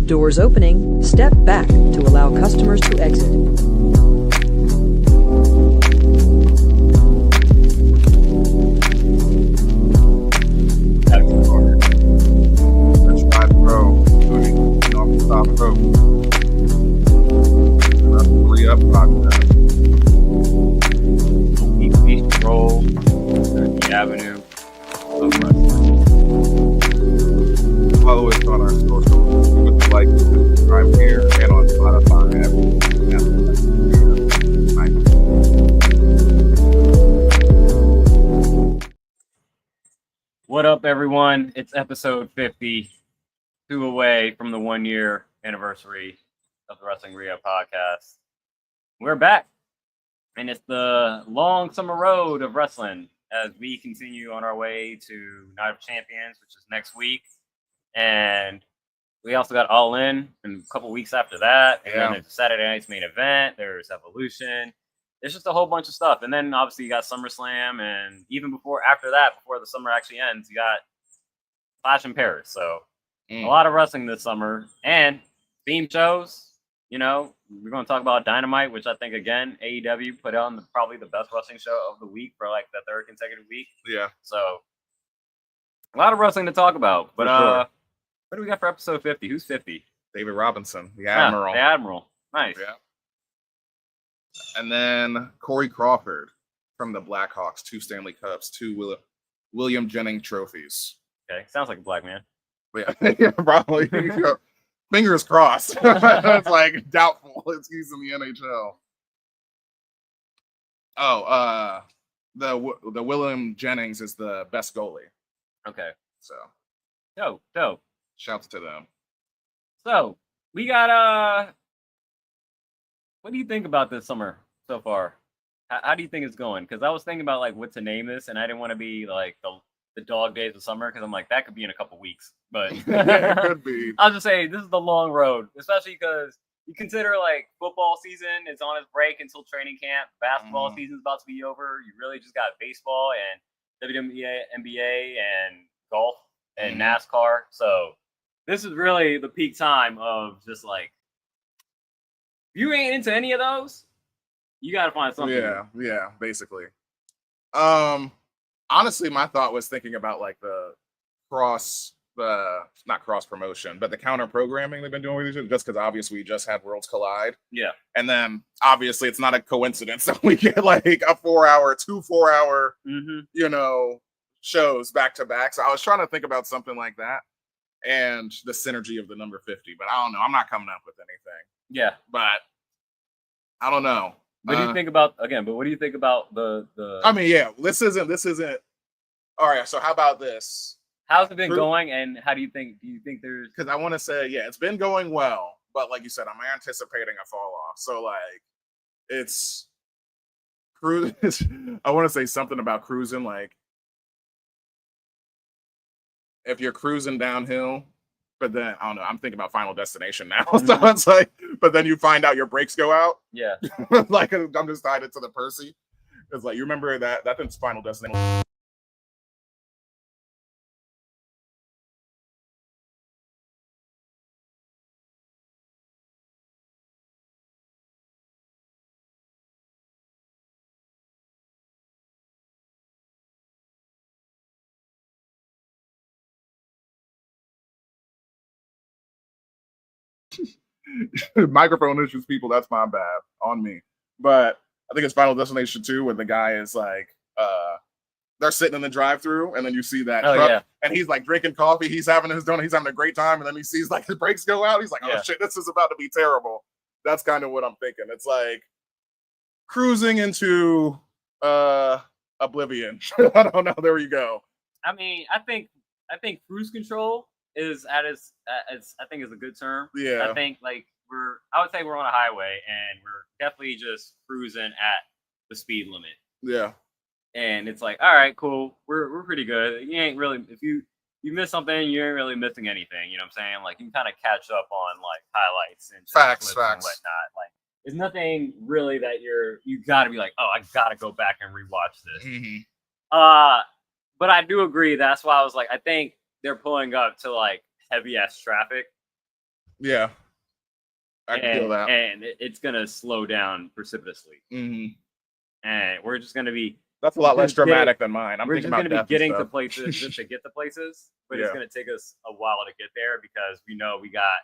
Doors opening, step back to allow customers to exit. That's 5 Pro, including off the top rope. That's 3 up podcast. We stroll the avenue of wrestling. Follow us on our socials. Give us a like, subscribe here, and on Spotify. What up, everyone? It's episode 50, 2 away from the 1-year anniversary of the Wrestling Rio podcast. We're back, and it's the long summer road of wrestling as we continue on our way to Night of Champions, which is next week. And we also got All In a couple weeks after that. And then there's a Saturday night's main event. There's Evolution. There's just a whole bunch of stuff. And then obviously you got SummerSlam. And even before the summer actually ends, you got Clash in Paris. So a lot of wrestling this summer. And theme shows, we're going to talk about Dynamite, which I think, again, AEW put on probably the best wrestling show of the week for like the third consecutive week. Yeah. So a lot of wrestling to talk about. But sure. What do we got for episode 50? Who's 50? David Robinson, the Admiral. The Admiral. Nice. Yeah. And then Corey Crawford from the Blackhawks, 2 Stanley Cups, 2 William Jennings trophies. Okay, sounds like a black man. Yeah, yeah, probably. Fingers crossed. It's like doubtful he's in the NHL. Oh, the William Jennings is the best goalie. Okay. So Dope. Shouts to them. So we got what do you think about this summer so far? How do you think it's going? Because I was thinking about like what to name this, and I didn't want to be like the dog days of summer because I'm like that could be in a couple weeks, but Yeah, it could be. I'll just say this is the long road, especially because you consider like football season is on its break until training camp. Basketball season's about to be over. You really just got baseball and WNBA, NBA, and golf and NASCAR. So this is really the peak time of just like, if you ain't into any of those, you got to find something. Yeah, basically. Honestly, my thought was thinking about like not cross promotion, but the counter programming they've been doing with each other, just because obviously we just had Worlds Collide. Yeah. And then obviously it's not a coincidence that we get like two 4-hour, shows back to back. So I was trying to think about something like that and the synergy of the number 50, but I don't know. I'm not coming up with anything. Yeah. But I don't know. What do you think about what do you think about the I mean, yeah, this isn't all right, so how about this? How's it been going, and do you think there's, because I want to say, yeah, it's been going well, but like you said, I'm anticipating a fall off. So like it's I want to say something about cruising, like if you're cruising downhill, but then I don't know, I'm thinking about Final Destination now. So it's like, but then you find out your brakes go out. Yeah. Like I'm just tied into the Percy. It's like, you remember that's Final Destination. Microphone issues, people, that's my bad, on me. But I think it's Final Destination 2 where the guy is like they're sitting in the drive-thru, and then you see that truck, and he's like drinking coffee, he's having his donut, he's having a great time, and then he sees like his brakes go out, he's like, oh shit, this is about to be terrible. That's kind of what I'm thinking. It's like cruising into oblivion. I don't know, there you go. I mean, I think cruise control is I think is a good term. Yeah. I think like I would say we're on a highway and we're definitely just cruising at the speed limit. Yeah. And it's like, all right, cool. We're pretty good. You ain't really, if you miss something, you ain't really missing anything. You know what I'm saying? Like you can kind of catch up on like highlights and facts and whatnot. Like there's nothing really that you got to be like, oh, I got to go back and rewatch this. But I do agree. That's why I was like, I think they're pulling up to like heavy ass traffic. Yeah. I can feel that. And it's gonna slow down precipitously. Mm-hmm. And we're just gonna be. That's a lot less dramatic than mine. We're just gonna be getting to places just to get to places, but it's Yeah. gonna take us a while to get there because we know we got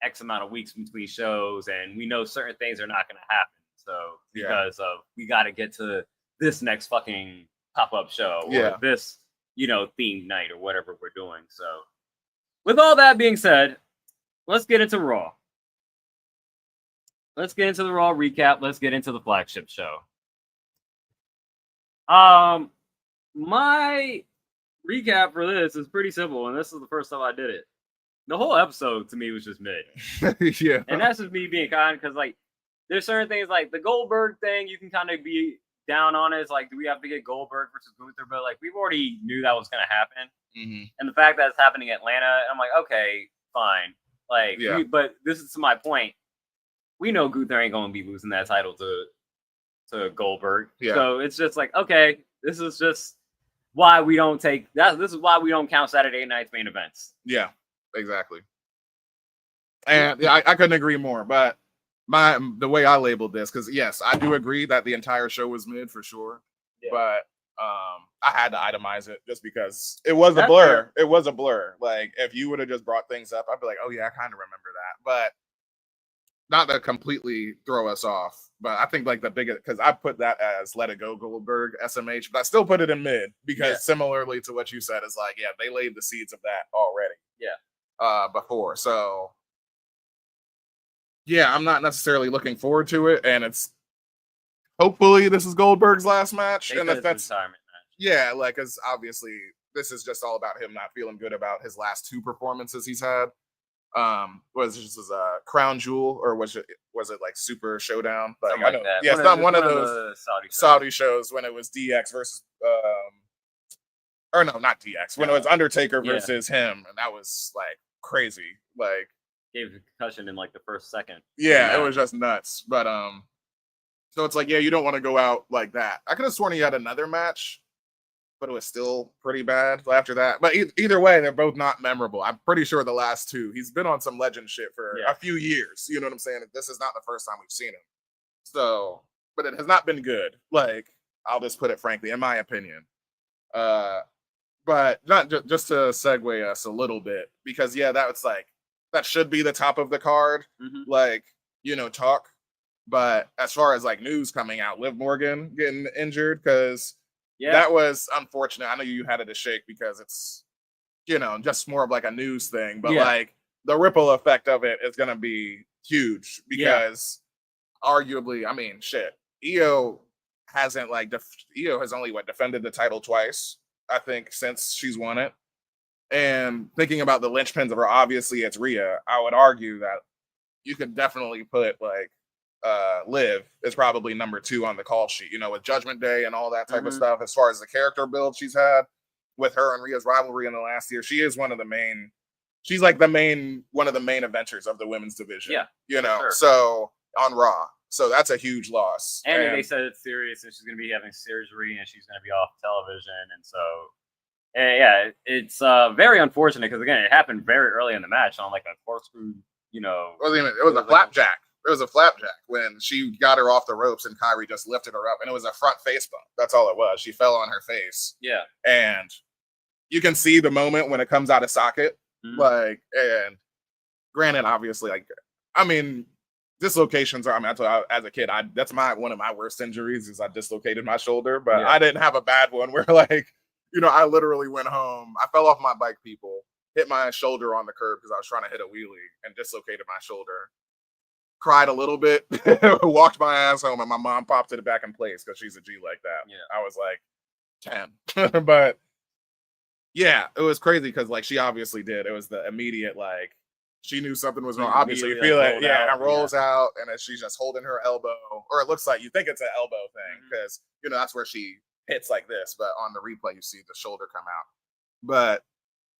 X amount of weeks between shows, and we know certain things are not gonna happen. So because of we got to get to this next fucking pop-up show or this, themed night or whatever we're doing. So with all that being said, let's get into Raw. Let's get into the Raw recap. Let's get into the flagship show. My recap for this is pretty simple, and this is the first time I did it. The whole episode to me was just mid. Yeah. And that's just me being kind, because like there's certain things like the Goldberg thing you can kind of be down on. It's like, do we have to get Goldberg versus Gunther? But like we've already knew that was gonna happen. Mm-hmm. And the fact that it's happening in Atlanta, I'm like, okay, fine. Like but this is to my point. We know Gunther ain't gonna be losing that title to Goldberg. Yeah. So it's just like, okay, this is just why we don't take that. This is why we don't count Saturday night's main events. Yeah, exactly. And I couldn't agree more. But the way I labeled this, because yes, I do agree that the entire show was mid for sure. Yeah. But I had to itemize it just because it was a blur. Fair. It was a blur. Like if you would have just brought things up, I'd be like, oh yeah, I kind of remember that. But not to completely throw us off, but I think like the biggest, because I put that as Let It Go Goldberg SMH, but I still put it in mid because similarly to what you said, is like, yeah, they laid the seeds of that already. Yeah. Before. So yeah, I'm not necessarily looking forward to it, and it's hopefully this is Goldberg's last match, and if that's retirement match. Yeah, like because obviously this is just all about him not feeling good about his last two performances he's had. Was it just as a crown jewel, or was it like Super Showdown? Like, I know, that. Yeah, it's not one of those Saudi shows when it was DX versus or no, not DX, when it was Undertaker versus him, and that was like crazy. Like gave a concussion in like the first second. Yeah, it was just nuts. But so it's like, yeah, you don't want to go out like that. I could have sworn he had another match, but it was still pretty bad after that. But either way, they're both not memorable. I'm pretty sure the last two, he's been on some legend shit for a few years. You know what I'm saying? This is not the first time we've seen him. So, but it has not been good. Like, I'll just put it frankly, in my opinion. But not just to segue us a little bit, because that should be the top of the card. Mm-hmm. Like, talk. But as far as like news coming out, Liv Morgan getting injured, because that was unfortunate. I know you had it to shake because it's, just more of like a news thing. But like the ripple effect of it is going to be huge because arguably, I mean, shit, Io hasn't Io has only defended the title twice, I think, since she's won it. And thinking about the linchpins of her, obviously it's Rhea. I would argue that you could definitely put Liv is probably number 2 on the call sheet, with Judgment Day and all that type of stuff. As far as the character build she's had with her and Rhea's rivalry in the last year, she is one of the main eventers of the women's division. Yeah, sure. So on Raw. So that's a huge loss. And they said it's serious and she's going to be having surgery and she's going to be off television. And so, it's very unfortunate because, again, it happened very early in the match on like a corkscrew, It was a flapjack. It was a flapjack when she got her off the ropes and Kyrie just lifted her up, and it was a front face bump. That's all it was. She fell on her face. Yeah. And you can see the moment when it comes out of socket. Mm-hmm. And granted, obviously, dislocations are, I told you, as a kid, that's one of my worst injuries is I dislocated my shoulder, but I didn't have a bad one where I literally went home. I fell off my bike, people, hit my shoulder on the curb because I was trying to hit a wheelie and dislocated my shoulder. Cried a little bit, walked my ass home, and my mom popped it back in place because she's a G like that. Yeah. I was like 10. But yeah, it was crazy because she obviously did. It was the immediate she knew something was wrong. Obviously, you feel it. Yeah, it rolls out, and then she's just holding her elbow, or it looks like you think it's an elbow thing because that's where she hits like this. But on the replay, you see the shoulder come out. But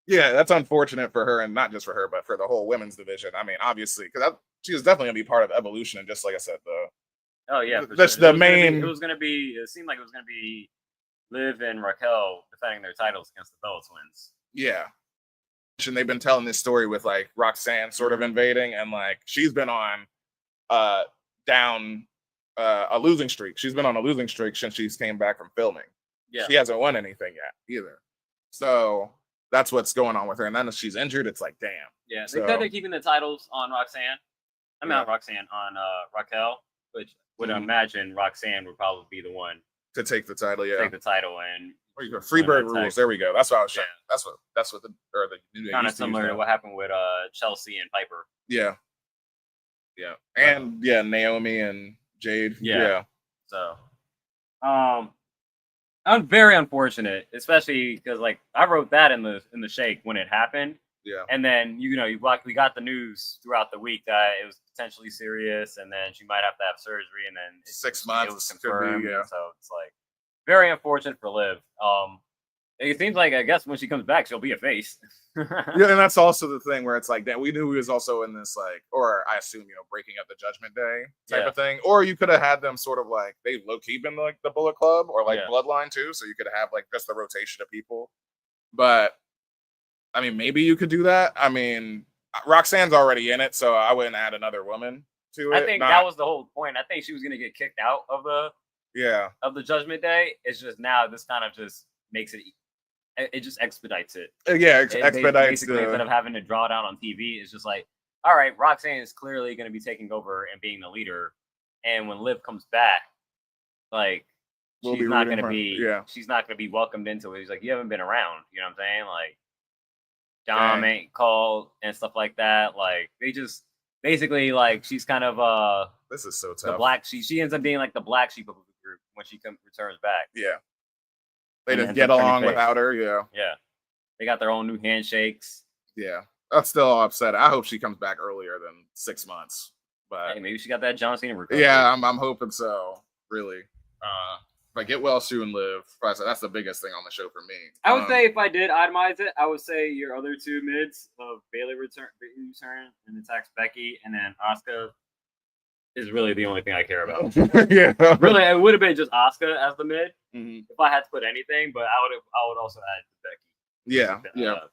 yeah, that's unfortunate for her, and not just for her, but for the whole women's division. I mean, obviously, because she was definitely gonna be part of Evolution, and just like I said, that's the main. It seemed like it was gonna be Liv and Raquel defending their titles against the Bella Twins. Yeah, and they've been telling this story with like Roxanne sort of invading, and like she's been on down a losing streak. She's been on a losing streak since she came back from filming. Yeah. She hasn't won anything yet either. So that's what's going on with her. And then if she's injured, it's like, damn. Yeah, So, they said they're keeping the titles on Roxanne. I mean, Yeah. not Roxanne, on Raquel, which would imagine Roxanne would probably be the one to take the title, take the title, and Or you go Freebird rules. There we go. That's what I was saying. Yeah. That's what the new kind of similar to what happened with Chelsea and Piper. Yeah. Yeah. And Naomi and Jade. Yeah. So I'm very unfortunate, especially because like I wrote that in the shake when it happened. Yeah. And then we got the news throughout the week that it was potentially serious, and then she might have to have surgery, and then 6 months it was confirmed. could be, yeah. So it's like very unfortunate for Liv. It seems like I guess when she comes back, she'll be a face. Yeah, and that's also the thing where it's like that we knew he was also in this like, or I assume breaking up the Judgment Day type of thing, or you could have had them sort of like they low key been like the Bullet Club or like Bloodline too, so you could have like just the rotation of people. But I mean, maybe you could do that. I mean, Roxanne's already in it, so I wouldn't add another woman to it. I think that was the whole point. I think she was gonna get kicked out of the Judgment Day. It's just now this kind of just makes it just expedites it. Expedites basically instead of having to draw down on TV. It's just like, all right, Roxanne is clearly going to be taking over and being the leader, and when Liv comes back, like she's not going to be welcomed into it. He's like, you haven't been around, you know what I'm saying? Like Dom ain't called and stuff like that. Like they just basically like she's kind of this is so tough. The black sheep. She ends up being like the black sheep of the group when she returns back. Yeah. They just get along without her, yeah. They got their own new handshakes. Yeah. That's still upsetting. I hope she comes back earlier than 6 months. But hey, maybe she got that John Cena recovery. Yeah, I'm hoping so, really. But get well soon, Liv. That's the biggest thing on the show for me. I would say if I did itemize it, I would say your other two mids of Bailey return and attacks Becky, and then Asuka is really the only thing I care about. Yeah. Really, it would have been just Asuka as the mid if I had to put anything, but I would also add Becky.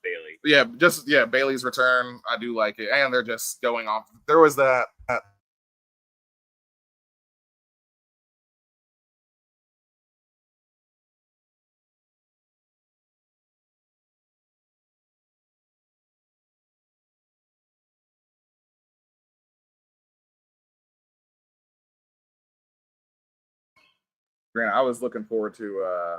Bailey. Bailey's return. I do like it. And they're just going off. There was that Grant, I was looking forward to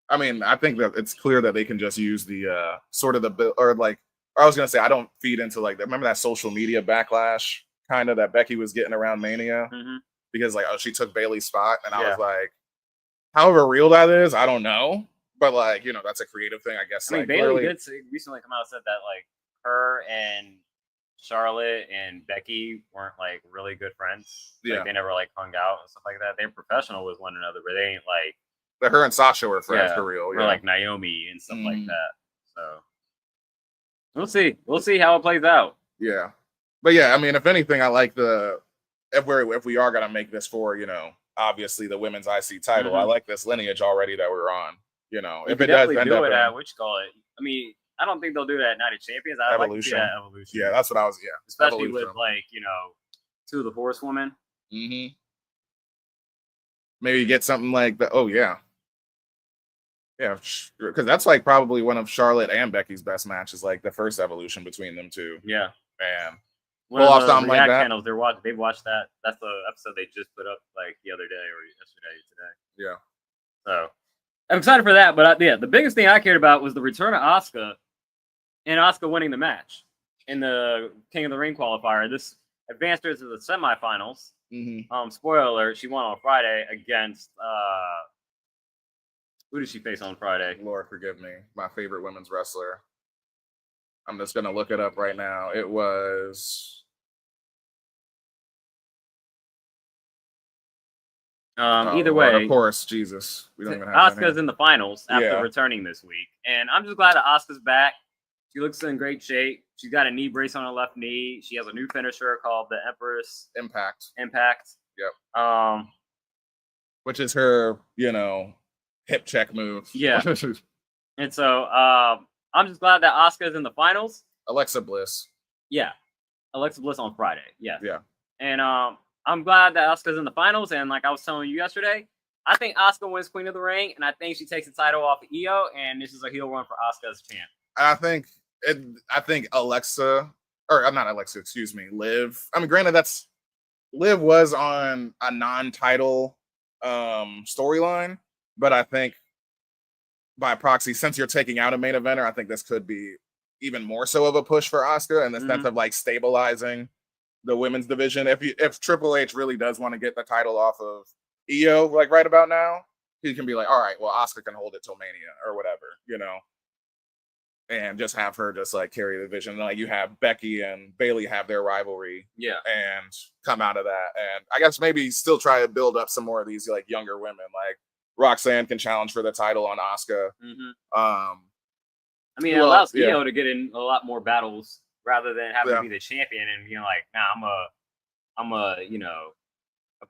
I mean, I think that it's clear that they can just use the sort of the or like I was gonna say I don't feed into like remember that social media backlash kind of that Becky was getting around Mania because like she took Bailey's spot and I was like, however real that is, I don't know, but like that's a creative thing, I guess. I mean, Bailey did recently come out and said that like her and Charlotte and Becky weren't like really good friends. Like they never like hung out and stuff like that. They're professional with one another, but they ain't like. But her and Sasha were friends for real. Or like Naomi and stuff like that. So we'll see. We'll see how it plays out. Yeah. But yeah, I mean, if anything, I like if we are gonna make this for, obviously the women's IC title, I like this lineage already that we're on. If it does end up at I mean, I don't think they'll do that at Night of Champions. I like to see that Evolution. Yeah, that's what I was. Yeah, especially Evolution. with like two of the horsewomen. Maybe get something like the. Oh yeah. Yeah, because that's like probably one of Charlotte and Becky's best matches, like the first Evolution between them two. Yeah, and pull off something like that. Channels, they've watched that. That's the episode they just put up like the other day or yesterday, today. Yeah. So I'm excited for that. But the biggest thing I cared about was the return of Asuka and Asuka winning the match in the King of the Ring qualifier. This advanced her to the semifinals. Spoiler alert: she won on Friday against. Who did she face on Friday? Lord forgive me. My favorite women's wrestler. I'm just going to look it up right now. It was... either way. Of course, Jesus. We don't even have Asuka's in the finals after returning this week. And I'm just glad that Asuka's back. She looks in great shape. She's got a knee brace on her left knee. She has a new finisher called the Empress Impact. Yep. Which is her, hip check move. Yeah. And so I'm I'm just glad that Asuka's in the finals. Alexa Bliss. Yeah, Alexa Bliss on Friday. Yeah. Yeah. And I'm glad that Asuka's in the finals. And like I was telling you yesterday, I think Asuka wins Queen of the Ring, and I think she takes the title off of Io, and this is a heel run for Asuka as champ. I think Alexa, or not Alexa, excuse me, Liv. I mean, granted, Liv was on a non-title storyline, but I think by proxy, since you're taking out a main eventer, I think this could be even more so of a push for Asuka in the sense of like stabilizing the women's division. If Triple H really does want to get the title off of Io, like right about now, he can be like, all right, well, Asuka can hold it till Mania or whatever, and just have her just like carry the division. Like you have Becky and Bayley have their rivalry, and come out of that, and I guess maybe still try to build up some more of these like younger women, like Roxanne can challenge for the title on Asuka. I mean, it allows Io to get in a lot more battles rather than having to be the champion and being like, nah, I'm a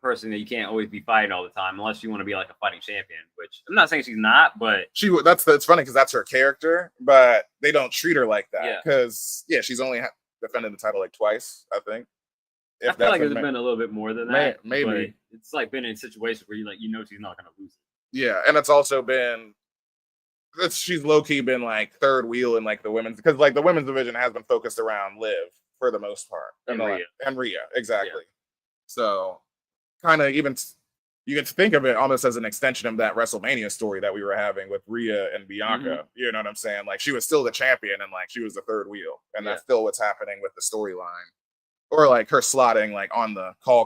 person that you can't always be fighting all the time unless you want to be like a fighting champion, which I'm not saying she's not, but that's funny because that's her character, but they don't treat her like that because she's only defended the title like twice, I think. I feel like it's been a little bit more than that. Maybe it's like been in situations where she's not gonna lose it. Yeah, and it's also been she's low key been like third wheel in like the women's, because like the women's division has been focused around Liv for the most part and Rhea, exactly. Yeah. So kind of even you can think of it almost as an extension of that WrestleMania story that we were having with Rhea and Bianca. You know what I'm saying? Like she was still the champion and like she was the third wheel, and that's still what's happening with the storyline, or like her slotting like on the call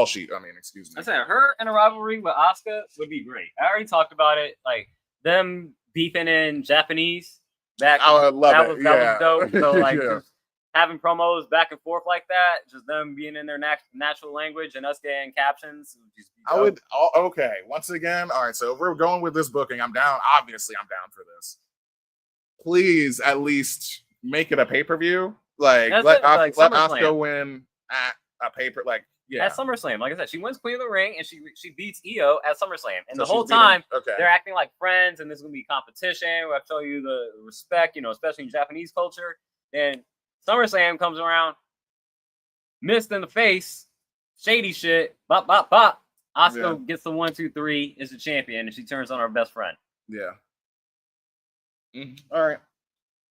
sheet. I mean, excuse me. I said her in a rivalry with Asuka would be great. I already talked about it. Like them beefing in Japanese back. I would love it. That was dope. So like just having promos back and forth like that, just them being in their natural language and us getting captions. Okay. Once again, all right. So if we're going with this booking, I'm down. Obviously, I'm down for this. Please, at least make it a pay-per-view. Like let Asuka win at a paper. Like at SummerSlam. Like I said, she wins Queen of the Ring and she beats Io at SummerSlam. And so the whole time they're acting like friends, and there's gonna be competition. We'll show you the respect, especially in Japanese culture. And SummerSlam comes around, missed in the face, shady shit, bop, bop, bop. Asuka gets the 1, 2, 3, is the champion, and she turns on her best friend. Yeah. All right.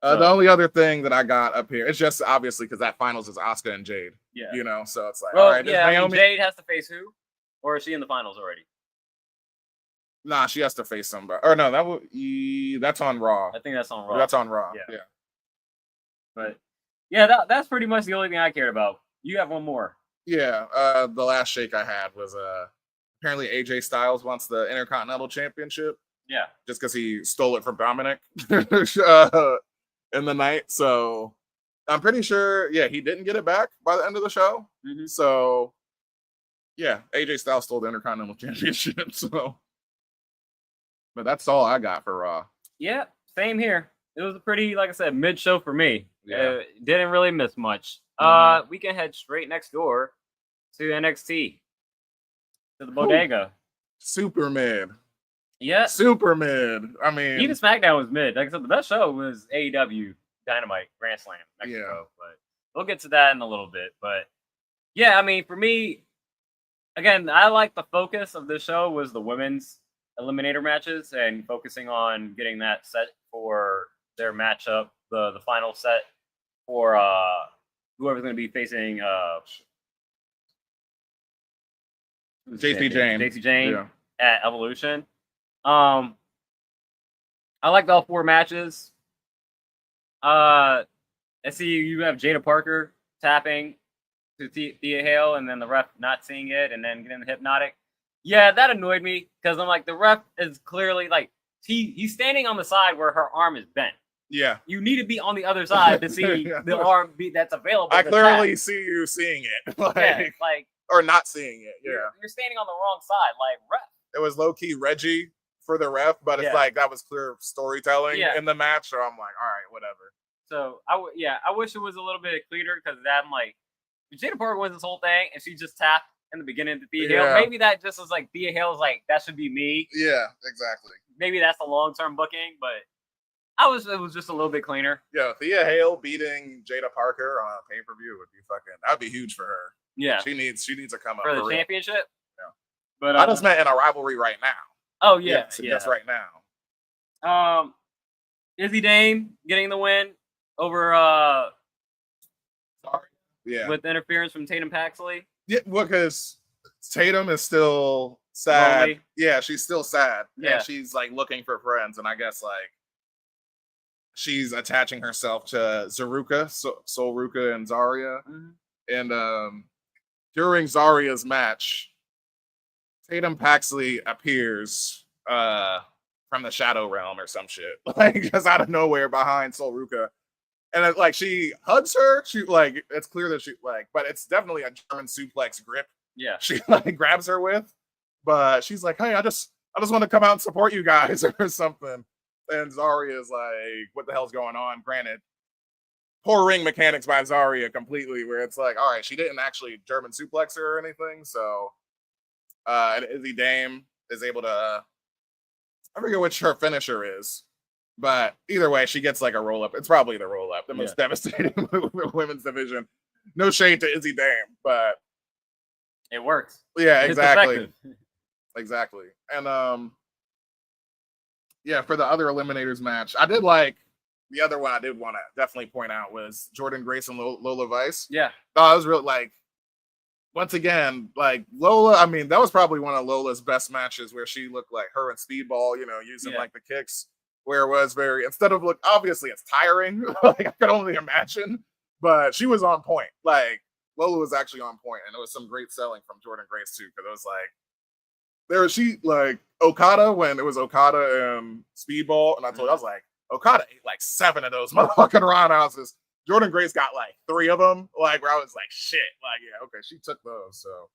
The only other thing that I got up here, it's just obviously because that finals is Asuka and Jade. Yeah. So it's like, all right. Naomi... Jade has to face who? Or is she in the finals already? Nah, she has to face somebody. Or no, that's on Raw. I think that's on Raw. That's on Raw. Yeah. But that's pretty much the only thing I cared about. You have one more. Yeah. The last shake I had was apparently AJ Styles wants the Intercontinental Championship. Yeah. Just because he stole it from Dominic in the night. So I'm pretty sure, he didn't get it back by the end of the show. So AJ Styles stole the Intercontinental Championship. So, but that's all I got for Raw. Yeah, same here. It was a pretty, like I said, mid-show for me. Didn't really miss much. We can head straight next door to NXT, to the bodega. Super mid. Yeah. Super mid. I mean, even SmackDown was mid. Like I said, the best show was AEW Dynamite Grand Slam Mexico. But we'll get to that in a little bit. But yeah, I mean, for me, again, I like the focus of this show was the women's eliminator matches and focusing on getting that set for their matchup, the final set for whoever's going to be facing JC Jane at Evolution. I liked all 4 matches. I see you have Jada Parker tapping to Thea Hale, and then the ref not seeing it, and then getting the hypnotic. Yeah, that annoyed me because I'm like, the ref is clearly like he's standing on the side where her arm is bent. Yeah, you need to be on the other side to see the arm that's available. I clearly see you seeing it, or not seeing it. You're standing on the wrong side, like ref. It was low key Reggie for the ref, but it's like that was clear storytelling in the match. So I'm like, all right, whatever. So I wish it was a little bit cleaner because I'm like, Jada Parker wins this whole thing and she just tapped in the beginning to Thea Hale. Maybe that just was like Thea Hale's like that should be me. Yeah, exactly. Maybe that's the long-term booking, but It was just a little bit cleaner. Yeah, Thea Hale beating Jada Parker on a pay-per-view would be that'd be huge for her. Yeah. She needs to come up for the real. championship. Yeah. But I just meant in a rivalry right now. Oh yeah, Just right now. Izzy Dame getting the win over with interference from Tatum Paxley. Yeah, because Tatum is still sad. Lonely. Yeah, she's still sad. Yeah. And she's like looking for friends, and I guess like she's attaching herself to Zaruka, Sol Ruka and Zarya. Mm-hmm. And during Zarya's match, Tatum Paxley appears from the Shadow Realm or some shit, like just out of nowhere behind Sol Ruka. And like she hugs her, she like it's clear that she like, but it's definitely a German suplex grip. Yeah, she like grabs her with, but she's like, "Hey, I just want to come out and support you guys or something." And Zarya is like, "What the hell's going on?" Granted, poor ring mechanics by Zarya completely, where it's like, all right, she didn't actually German suplex her or anything, so and Izzy Dame is able to. I forget which her finisher is. But either way, she gets like a roll up. It's probably the roll up, the most devastating women's division. No shade to Izzy Dame, but it works. Yeah, exactly. Exactly. And yeah, for the other eliminators match, I did like the other one I did want to definitely point out was Jordan Grace and Lola Vice. Yeah. I was really like, once again, like Lola, I mean, that was probably one of Lola's best matches where she looked like her and Speedball, using like the kicks. Where it was instead of obviously it's tiring, like I could only imagine, but she was on point. Like Lola was actually on point, and it was some great selling from Jordan Grace too, because it was like Okada when it was Okada and Speedball, and I was like, Okada ate like 7 of those motherfucking roundhouses. Jordan Grace got like 3 of them, like where I was like, shit, like yeah, okay, she took those, so.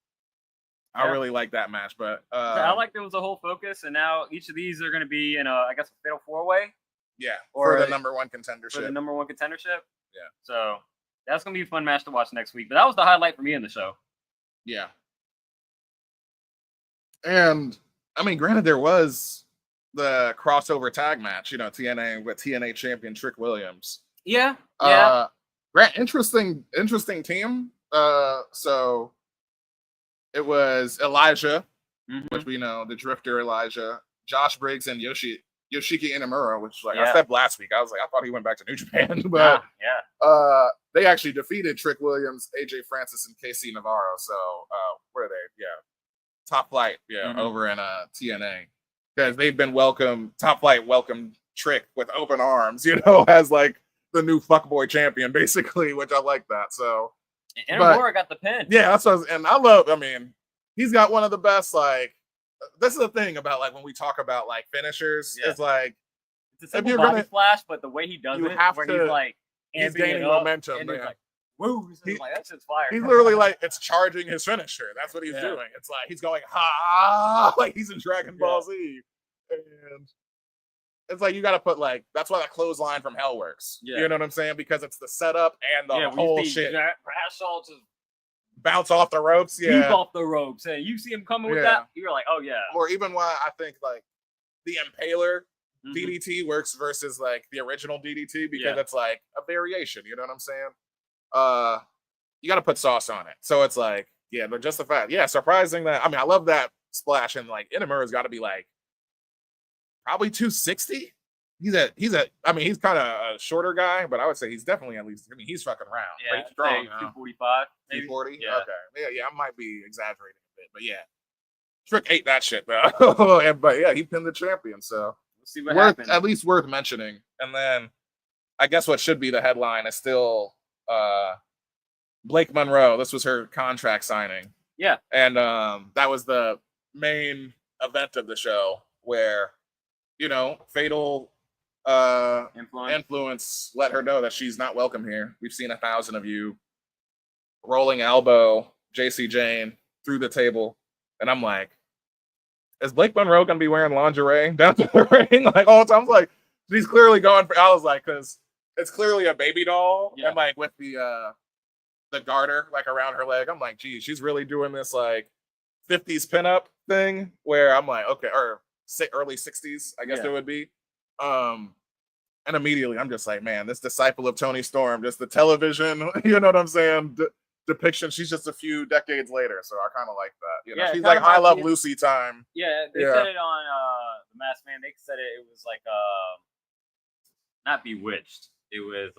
I really like that match, but I like there was a whole focus, and now each of these are going to be in I guess a fatal 4-way. Yeah, for the number one contendership. For the number one contendership. Yeah. So that's going to be a fun match to watch next week. But that was the highlight for me in the show. Yeah. And I mean, granted, there was the crossover tag match, TNA with TNA champion Trick Williams. Yeah. Yeah. Interesting team. So. It was Elijah, which we know, the Drifter Elijah, Josh Briggs, and Yoshiki Inamura, which I said last week. I was like, I thought he went back to New Japan, but they actually defeated Trick Williams, AJ Francis, and KC Navarro. So where are they? Yeah, Top Flight, over in TNA, because they've been Top Flight welcomed Trick with open arms, as like the new fuckboy champion, basically, which I like that. So. And Inamura got the pin. Yeah, that's what I mean, he's got one of the best, this is the thing about, when we talk about, finishers, it's like... It's a simple body flash, but the way he does it, he's gaining momentum. And he's like, woo, that shit's fire. He's literally, it's charging his finisher. That's what he's doing. It's like, he's going, ha, like he's in Dragon Ball Z. And... It's like you got to put that's why that clothesline from Hell works. Yeah. You know what I'm saying? Because it's the setup and the whole shit. Bradshaw just bounce off the ropes. Yeah. Leap off the ropes. And you see him coming with that, you're like, oh yeah. Or even why I think the Impaler DDT works versus the original DDT because it's a variation. You know what I'm saying? You got to put sauce on it. So it's they're just the fact. Yeah, surprising that. I mean, I love that splash, and Inamura's got to be probably 260. He's kind of a shorter guy, but I would say he's definitely at least. I mean, he's fucking round. Yeah, pretty strong. 245, 240. Yeah. Okay. Yeah. I might be exaggerating a bit, but yeah, Trick ate that shit though. But yeah, he pinned the champion. So we'll see what happens. At least worth mentioning. And then I guess what should be the headline is still Blake Monroe. This was her contract signing. Yeah, and that was the main event of the show where. Fatal influence let her know that she's not welcome here. We've seen 1,000 of you. Rolling elbow, JC Jane through the table. And I'm like, is Blake Monroe going to be wearing lingerie down to the ring? All the time. I was she's clearly going for, I was because it's clearly a baby doll. Yeah. And with the garter, around her leg. I'm like, geez, she's really doing this 50s pinup thing where I'm like, okay, or early 60s, I guess it would be. And immediately I'm just like, man, this disciple of Tony Storm, just the television, you know what I'm saying? Depiction. She's just a few decades later, so I kind of like that. You know, Yeah, she's like I Love Lucy time. Yeah, they Yeah. said it on The Masked Man. They said it was like not Bewitched. It was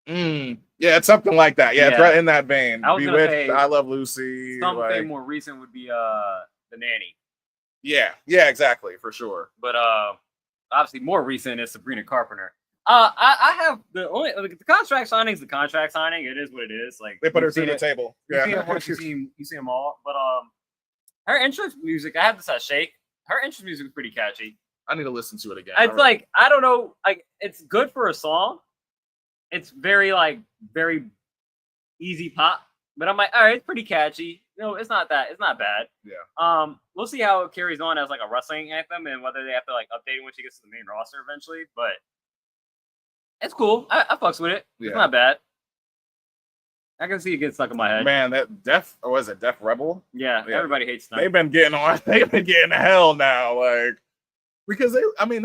Yeah, it's something like that. Yeah, it's Yeah. right in that vein. I was gonna Bewitched, say I Love Lucy. something Like, more recent would be The Nanny. yeah, exactly, for sure. But obviously more recent is Sabrina Carpenter. I have the contract signing is the contract signing. It is what it is. Like They put her you've through the it- table. You've Yeah. seen it once. You see them all. But her entrance music, I have this at Shake. Her entrance music is pretty catchy. I need to listen to it again. It's like, I don't know, like it's good for a song. It's very easy pop, but I'm like, all right, it's pretty catchy. No, it's not bad. Yeah. We'll see how it carries on as like a wrestling anthem and whether they have to like update it when she gets to the main roster eventually. But it's cool. I fucks with it. Yeah. It's not bad. I can see it get stuck in my head. Man, that Def Rebel? Yeah, everybody hates them. They've been getting hell now, like, because they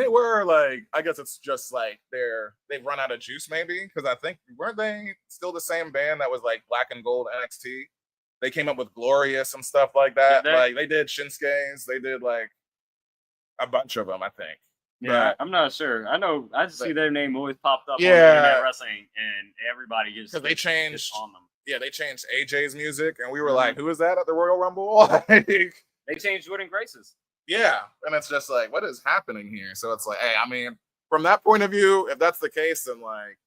were like, I guess it's just like they've run out of juice maybe, because I think weren't they still the same band that was like Black and Gold NXT? They came up with Glorious and stuff like that. Like they did Shinsuke's, they did like a bunch of them, I think. Yeah, I'm not sure. I just see their name always popped up on Yeah. Internet Wrestling, and everybody just Because they changed on them. Yeah, they changed AJ's music, and we were like, who is that at the Royal Rumble? Like, They changed Jordan Grace's. yeah, and it's just like, what is happening here? So it's like, hey, I mean, from that point of view, if that's the case, then like,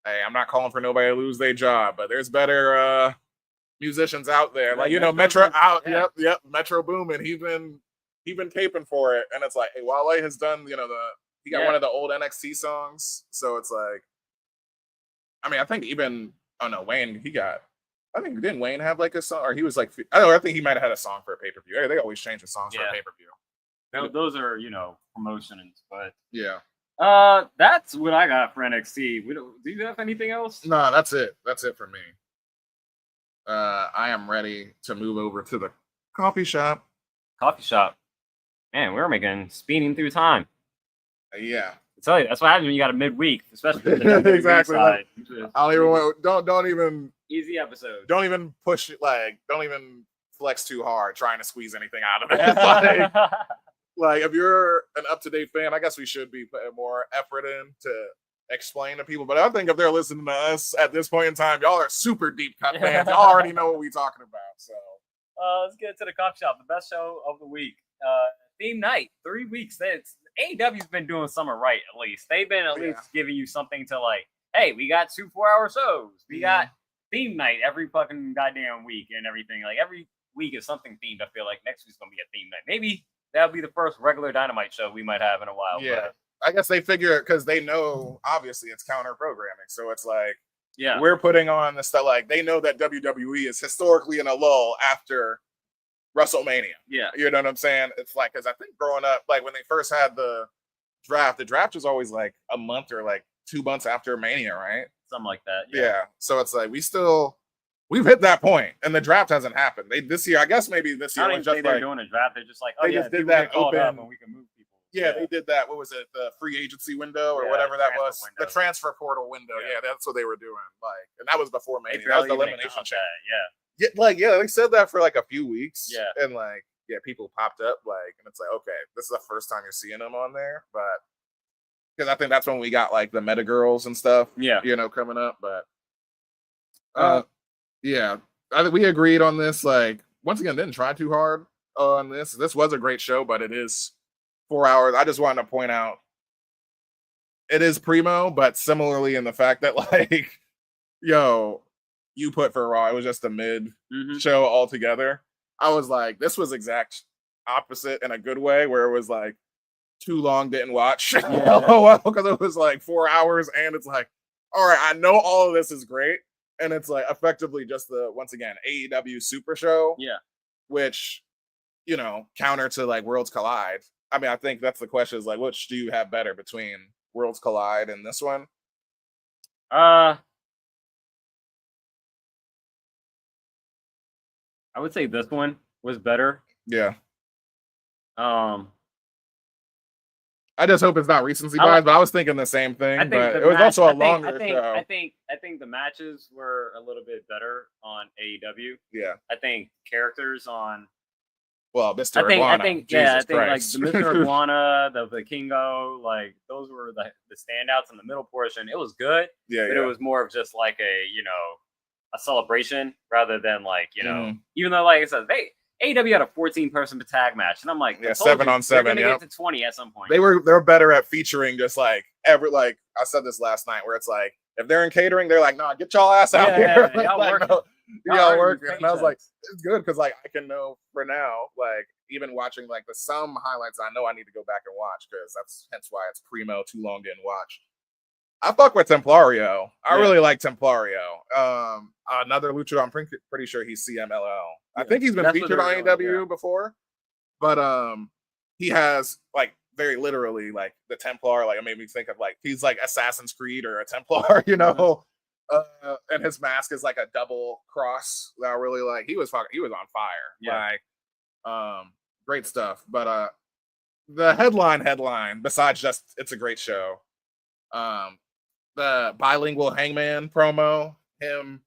hey, I'm not calling for nobody to lose their job, but there's better musicians out there. Like, you know, Metro out, yeah. yep, Metro Boomin. He's been caping for it, and it's like, hey, Wale has done, you know, he got one of the old NXT songs, so it's like, I mean, I think even, oh no, Wayne, I think, didn't Wayne have like a song, or he was like, I think he might have had a song for a pay-per-view. They always change the songs for a pay-per-view. Those are, promotions, but Yeah. that's what I got for NXT. Do you have anything else? No, that's it. That's it for me. I am ready to move over to the coffee shop. Coffee shop. Man, we're speeding through time. Yeah. I tell you, that's what happens when you got a midweek, especially exactly. Side. I don't even want, don't even easy episode. Don't even push it, like, don't even flex too hard trying to squeeze anything out of it. like if you're an up-to-date fan, I guess we should be putting more effort in to explain to people. But I think if they're listening to us at this point in time, y'all are super deep cut fans. Y'all already know what we're talking about. So let's get to the coffee shop, the best show of the week. Theme night, 3 weeks. AEW's been doing something right, at least. They've been at least giving you something to like, hey, we got 2 4-hour shows. We got theme night every fucking goddamn week and everything. Like every week is something themed. I feel like next week's gonna be a theme night. Maybe that'll be the first regular Dynamite show we might have in a while. Yeah. But I guess they figure, because they know obviously it's counter programming. So it's like, yeah, we're putting on the stuff, like they know that WWE is historically in a lull after WrestleMania. Yeah. You know what I'm saying? It's like, because I think growing up, like when they first had the draft was always like a month or like 2 months after Mania, right? Something like that. Yeah. So it's like we've hit that point, and the draft hasn't happened. This year, I guess maybe this year, I don't even think they're doing a draft. They're just like, they just did that open, and we can move people. Yeah, they did that. What was it? The free agency window or whatever that was. The transfer portal window. Yeah, that's what they were doing. Like, and that was before Mania. That was the elimination chamber. They said that for like a few weeks. Yeah. And like, people popped up, like, and it's like, okay, this is the first time you're seeing them on there. But because I think that's when we got like the Meta Girls and stuff. Yeah. Coming up. But yeah. I think we agreed on this. Like, once again, didn't try too hard on this. This was a great show, but it is 4 hours. I just wanted to point out it is primo, but similarly in the fact that like, you put for Raw, it was just a mid show altogether. I was like, this was exact opposite in a good way, where it was like too long, didn't watch. Because it was like 4 hours, and it's like, all right, I know all of this is great, and it's like effectively just the, once again, AEW Super Show. Yeah. Which, counter to like Worlds Collide. I mean, I think that's the question, is like, which do you have better between Worlds Collide and this one? I would say this one was better. Yeah. I just hope it's not recency I bias, like- but I was thinking the same thing. I think But the it was match- also a I think- longer I think, show. I think the matches were a little bit better on AEW. Yeah. I think characters on. Well, Mr. I think Iguana, Jesus like Christ. the Mr. Iguana, the Kingo, like those were the standouts in the middle portion. It was good, yeah, but yeah. it was more of just like a celebration rather than like Mhm. even though like I said AEW had a 14-person tag match, and I'm like, Yeah, I told 7 you, on 7, they're gonna yep. get to 20 at some point. They're better at featuring just like like I said this last night, where it's like if they're in catering, they're like, "Nah, get y'all ass out Yeah, here." yeah, y'all working. Y'all earning working. these And I was like, paychecks. it's good because like I can know for now, like even watching like some highlights, I know I need to go back and watch because that's hence why it's primo. Too long didn't watch. I fuck with Templario. I Yeah. really like Templario. Another luchador. I'm pretty sure he's CMLL. I Yeah. think he's been That's what featured on they're doing, AEW before, but he has like very literally like the Templar. Like it made me think of like he's like Assassin's Creed or a Templar, you know. And his mask is like a double cross that I really like. He was on fire. Yeah. Like, great stuff. But the headline, besides just it's a great show. The bilingual Hangman promo, him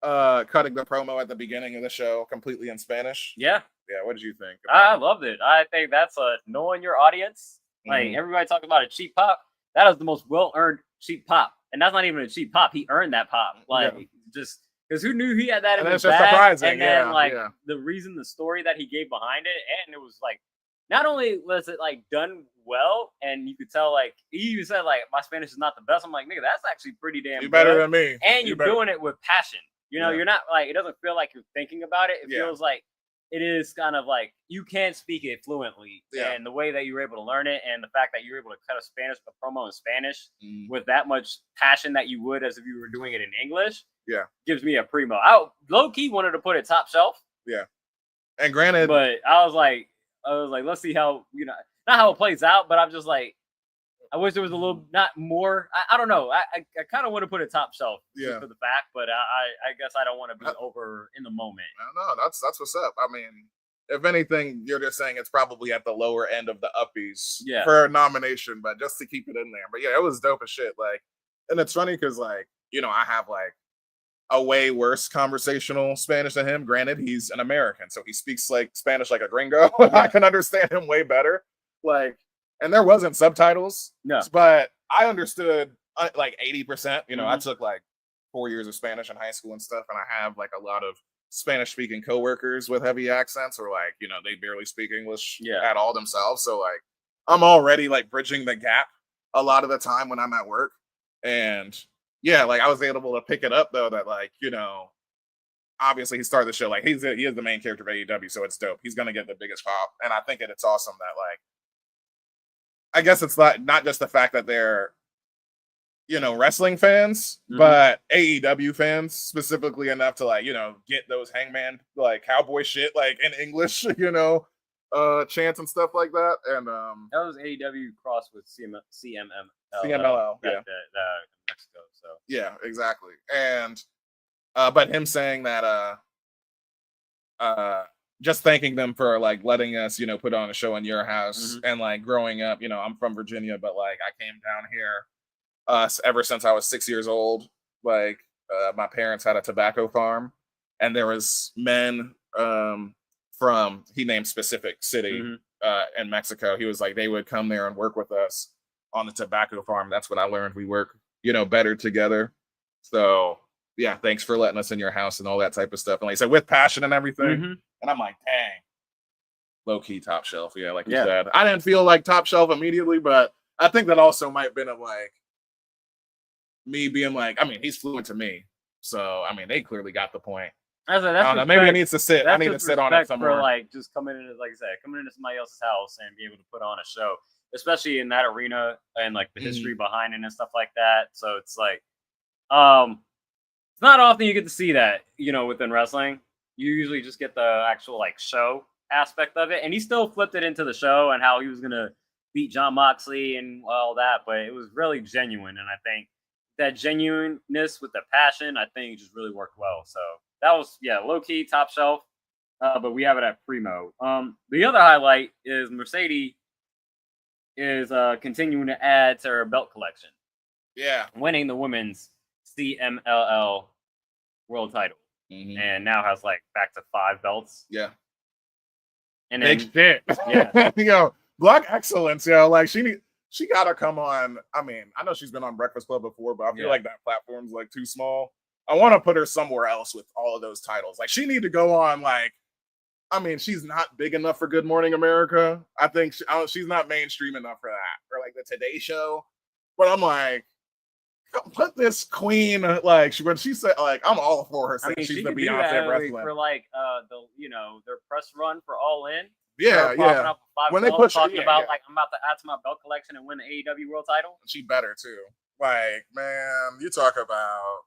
cutting the promo at the beginning of the show completely in Spanish. Yeah, What did you think? I loved it. I think that's knowing your audience. Like everybody talks about a cheap pop. That is the most well-earned cheap pop, and that's not even a cheap pop. He earned that pop. Like just because who knew he had that in his just bag? surprising. And then the story that he gave behind it, and it was like not only was it like done well, and you could tell like he even said like my Spanish is not the best. I'm like, nigga, that's actually pretty damn You good. better than me. And you're doing it with passion. You know, Yeah. you're not like it doesn't feel like you're thinking about it. It Yeah. feels like it is kind of like you can speak it fluently, and the way that you were able to learn it, and the fact that you were able to cut a promo in Spanish with that much passion that you would as if you were doing it in English, gives me a primo. I low key wanted to put it top shelf, And granted, but I was like, let's see how not how it plays out, but I'm just like, I wish there was a little not more. I don't know. I kind of want to put it top shelf just for the fact, but I guess I don't want to be over in the moment. No, that's what's up. I mean, if anything, you're just saying it's probably at the lower end of the uppies for a nomination, but just to keep it in there. But yeah, it was dope as shit. Like, and it's funny because like I have like a way worse conversational Spanish than him. Granted, he's an American, so he speaks like Spanish like a gringo. I can understand him way better. Like. And there wasn't subtitles, but I understood like 80%. I took like 4 years of Spanish in high school and stuff, and I have like a lot of Spanish-speaking coworkers with heavy accents, or like they barely speak English at all themselves. So like I'm already like bridging the gap a lot of the time when I'm at work, and like I was able to pick it up though that like obviously he started the show like he is the main character of AEW, so it's dope. He's gonna get the biggest pop, and I think it's awesome that like. I guess it's not just the fact that they're, wrestling fans, but AEW fans specifically enough to like, get those Hangman like cowboy shit like in English, chants and stuff like that. And that was AEW cross with CMLL, Mexico. So yeah, exactly. And but him saying that just thanking them for like letting us, put on a show in your house and like growing up, I'm from Virginia, but like I came down here ever since I was 6 years old. Like my parents had a tobacco farm, and there was men from he named specific city in Mexico. He was like they would come there and work with us on the tobacco farm. That's what I learned. We work, better together. So yeah, thanks for letting us in your house and all that type of stuff. And like I said, with passion and everything. And I'm like, dang, low key top shelf. Yeah, like you said. I didn't feel like top shelf immediately, but I think that also might have been of like me being like, I mean, he's fluent to me. So, I mean, they clearly got the point. I don't know. Maybe it needs to sit. I need to sit on it somewhere. For like just coming in, like I said, coming into somebody else's house and be able to put on a show, especially in that arena and like the history behind it and stuff like that. So it's like, it's not often you get to see that, within wrestling. You usually just get the actual like show aspect of it, and he still flipped it into the show and how he was gonna beat John Moxley and all that, but it was really genuine, and I think that genuineness with the passion, I think just really worked well. So that was low key top shelf, but we have it at primo. The other highlight is Mercedes is continuing to add to her belt collection, Yeah. winning the women's CMLL world title, and now has like back to 5 belts. Yeah. And Big shit. Yeah. Yo, Black Excellence, yo, like she gotta come on. I mean, I know she's been on Breakfast Club before, but I feel like that platform's like too small. I want to put her somewhere else with all of those titles. Like she need to go on like, I mean, she's not big enough for Good Morning America. I think she's not mainstream enough for that, or like the Today Show. But I'm like, put this queen like when she said like I'm all for her saying she's the Beyonce of wrestling for like their press run for All In. Yeah. When they push talking about like I'm about to add to my belt collection and win the AEW world title. She better too. Like, man, you talk about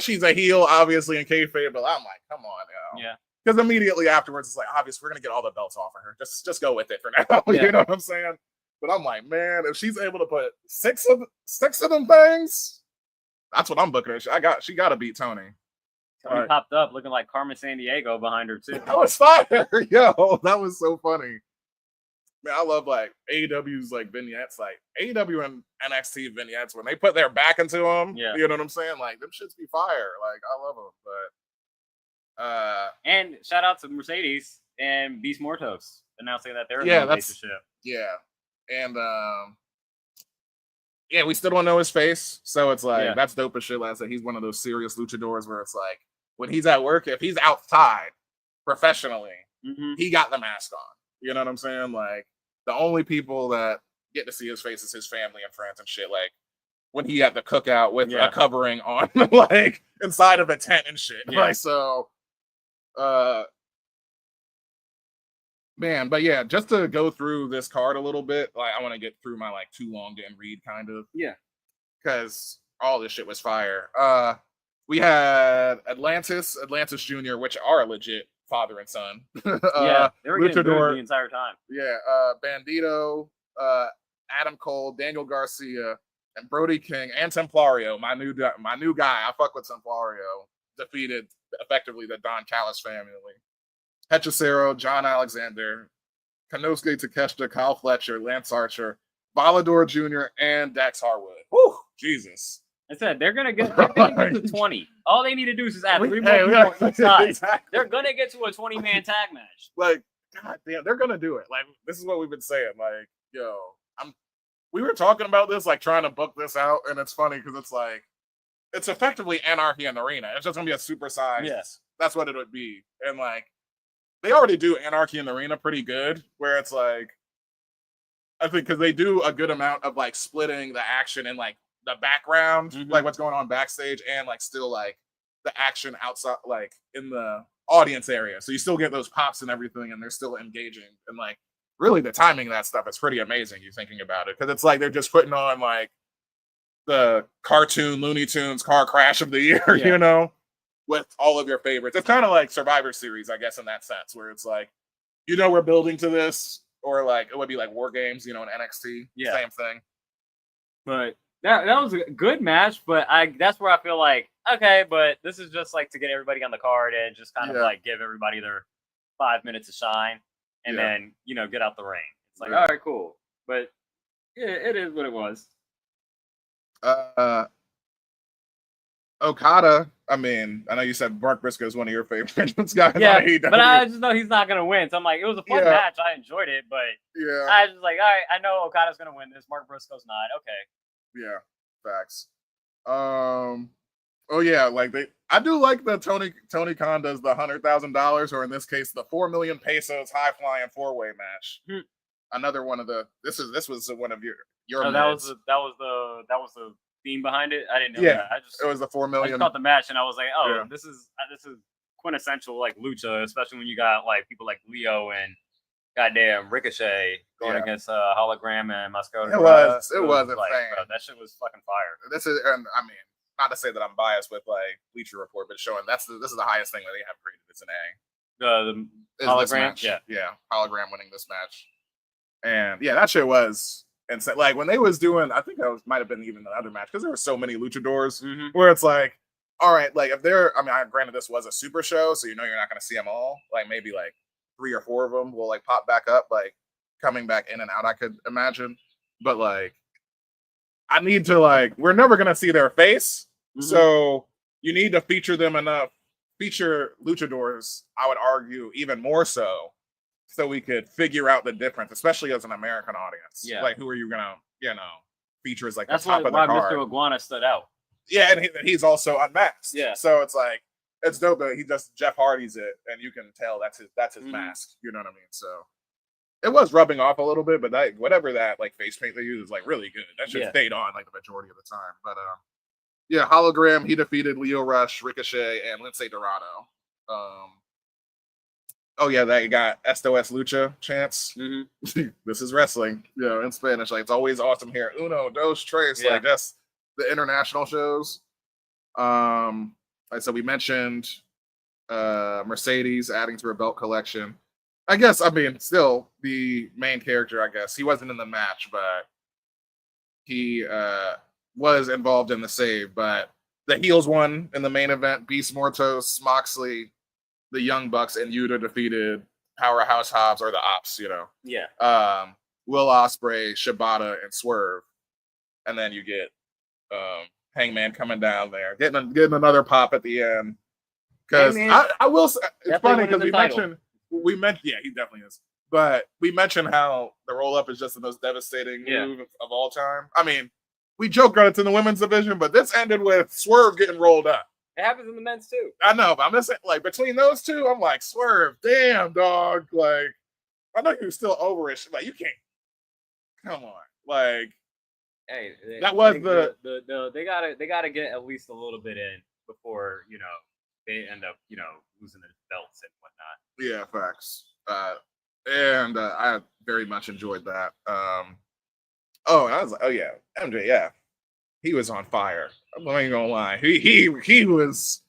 she's a heel obviously in kayfabe, but I'm like, come on, yo. Yeah. Because immediately afterwards, it's like, obviously, we're gonna get all the belts off of her. Just go with it for now. You know what I'm saying? But I'm like, man, if she's able to put six of them things, that's what I'm booking her. She got to beat Tony. Tony popped up looking like Carmen Sandiego behind her too. That was fire, yo. That was so funny. Man, I love like AEW's like vignettes, like AEW and NXT vignettes when they put their back into them. Yeah. You know what I'm saying? Like them shits be fire. Like I love them, but. And shout out to Mercedes and Beast Mortos announcing that they're in the relationship. Yeah. And we still don't know his face. So it's like that's dope as shit. Like I said, he's one of those serious luchadors where it's like when he's at work, if he's outside professionally, he got the mask on. You know what I'm saying? Like the only people that get to see his face is his family and friends and shit. Like when he had the cookout with a covering on, like inside of a tent and shit. Yeah. Like so. Man, but yeah, just to go through this card a little bit, like I want to get through my like too long didn't read kind of. Yeah. Because all this shit was fire. We had Atlantis Jr., which are legit father and son. They were getting booed the entire time. Yeah, Bandito, Adam Cole, Daniel Garcia, and Brody King and Templario, my new guy. I fuck with Templario. Defeated effectively the Don Callis family. Hechicero, John Alexander, Konosuke Takeshita, Kyle Fletcher, Lance Archer, Volador Jr., and Dax Harwood. Whew, Jesus. I said they're gonna get to 20. All they need to do is just add 3 more people inside. Exactly. They're gonna get to a 20-man tag match. Like, god damn, they're gonna do it. Like, this is what we've been saying. Like, yo, we were talking about this, like trying to book this out, and it's funny because it's like it's effectively Anarchy in the Arena. It's just gonna be a supersized. Yes. That's what it would be. And like they already do Anarchy in the Arena pretty good, where it's like I think because they do a good amount of like splitting the action in like the background, like what's going on backstage, and like still like the action outside, like in the audience area. So you still get those pops and everything, and they're still engaging. And like really the timing of that stuff is pretty amazing. You thinking about it, because it's like they're just putting on like the cartoon Looney Tunes car crash of the year, you know, with all of your favorites. It's kind of like Survivor Series, I guess, in that sense, where it's like, you know, we're building to this, or like it would be like War Games, you know, in NXT, same thing. But that was a good match, but that's where I feel like, okay, but this is just like to get everybody on the card and just kind of like give everybody their 5 minutes to shine, and then, you know, get out the ring. It's like, all right, cool. But it is what it was. Okada, I mean, I know you said Mark Briscoe is one of your favorites. Guys, but I just know he's not gonna win. So I'm like, it was a fun match. I enjoyed it, but I was just like, all right, I know Okada's gonna win this. Mark Briscoe's not. Okay. Yeah, facts. Oh yeah, like I do like the Tony Khan does the $100,000, or in this case, the 4 million pesos high flying 4-way match. Another one of the this was one of your. That was the theme behind it. I didn't know that. It was the 4 million. I just caught the match and I was like, oh, this is quintessential like lucha, especially when you got like people like Leo and goddamn Ricochet going against Hologram and Mascota. It was insane. Bro, that shit was fucking fire. This is, and I mean, not to say that I'm biased with like Bleacher Report, but showing this is the highest thing that they have created. It's an A. The Hologram, Hologram winning this match, and that shit was. And so, like when they was doing, I think that might have been even another match because there were so many luchadors where it's like, all right, like if they're, I mean, granted this was a super show, so you know you're not going to see them all. Like maybe like 3 or 4 of them will like pop back up. Like coming back in and out, I could imagine. But like, I need to like, we're never gonna see their face, so you need to feature them enough. Feature luchadors, I would argue, even more so we could figure out the difference, especially as an American audience. Yeah. Like, who are you gonna, feature as like That's the top of the why card? Mr. Iguana stood out. Yeah, and he's also unmasked. Yeah. So it's like, it's dope that he just Jeff Hardy's it, and you can tell that's his mask. You know what I mean? So it was rubbing off a little bit, but that whatever that like face paint they use is like really good. That shit stayed on like the majority of the time. But yeah, Hologram, he defeated Leo Rush, Ricochet, and Lince Dorado. Oh yeah, that got SOS Lucha chants. This is wrestling, in Spanish. Like, it's always awesome here. Uno, dos, tres, like that's the international shows. So we mentioned Mercedes adding to her belt collection. I guess, I mean, still the main character, I guess. He wasn't in the match, but he was involved in the save. But the heels won in the main event. Beast Mortos, Moxley, the Young Bucks, and Yuta defeated Powerhouse Hobbs, or the Ops, Yeah. Will Ospreay, Shibata, and Swerve. And then you get Hangman coming down there, getting another pop at the end. Because I will say, it's funny because we mentioned, yeah, he definitely is. But we mentioned how the roll up is just the most devastating move of all time. I mean, we joke on it in the women's division, but this ended with Swerve getting rolled up. It happens in the men's too. I know, but I'm just saying, like, between those two, I'm like, Swerve, damn, dog. Like, I know you're still over it. Like, you can't. Come on. Like, hey, that was they gotta get at least a little bit in before they end up losing their belts and whatnot. Yeah, facts. And I very much enjoyed that. And I was like, oh yeah, MJF, he was on fire. I'm not even gonna lie. He was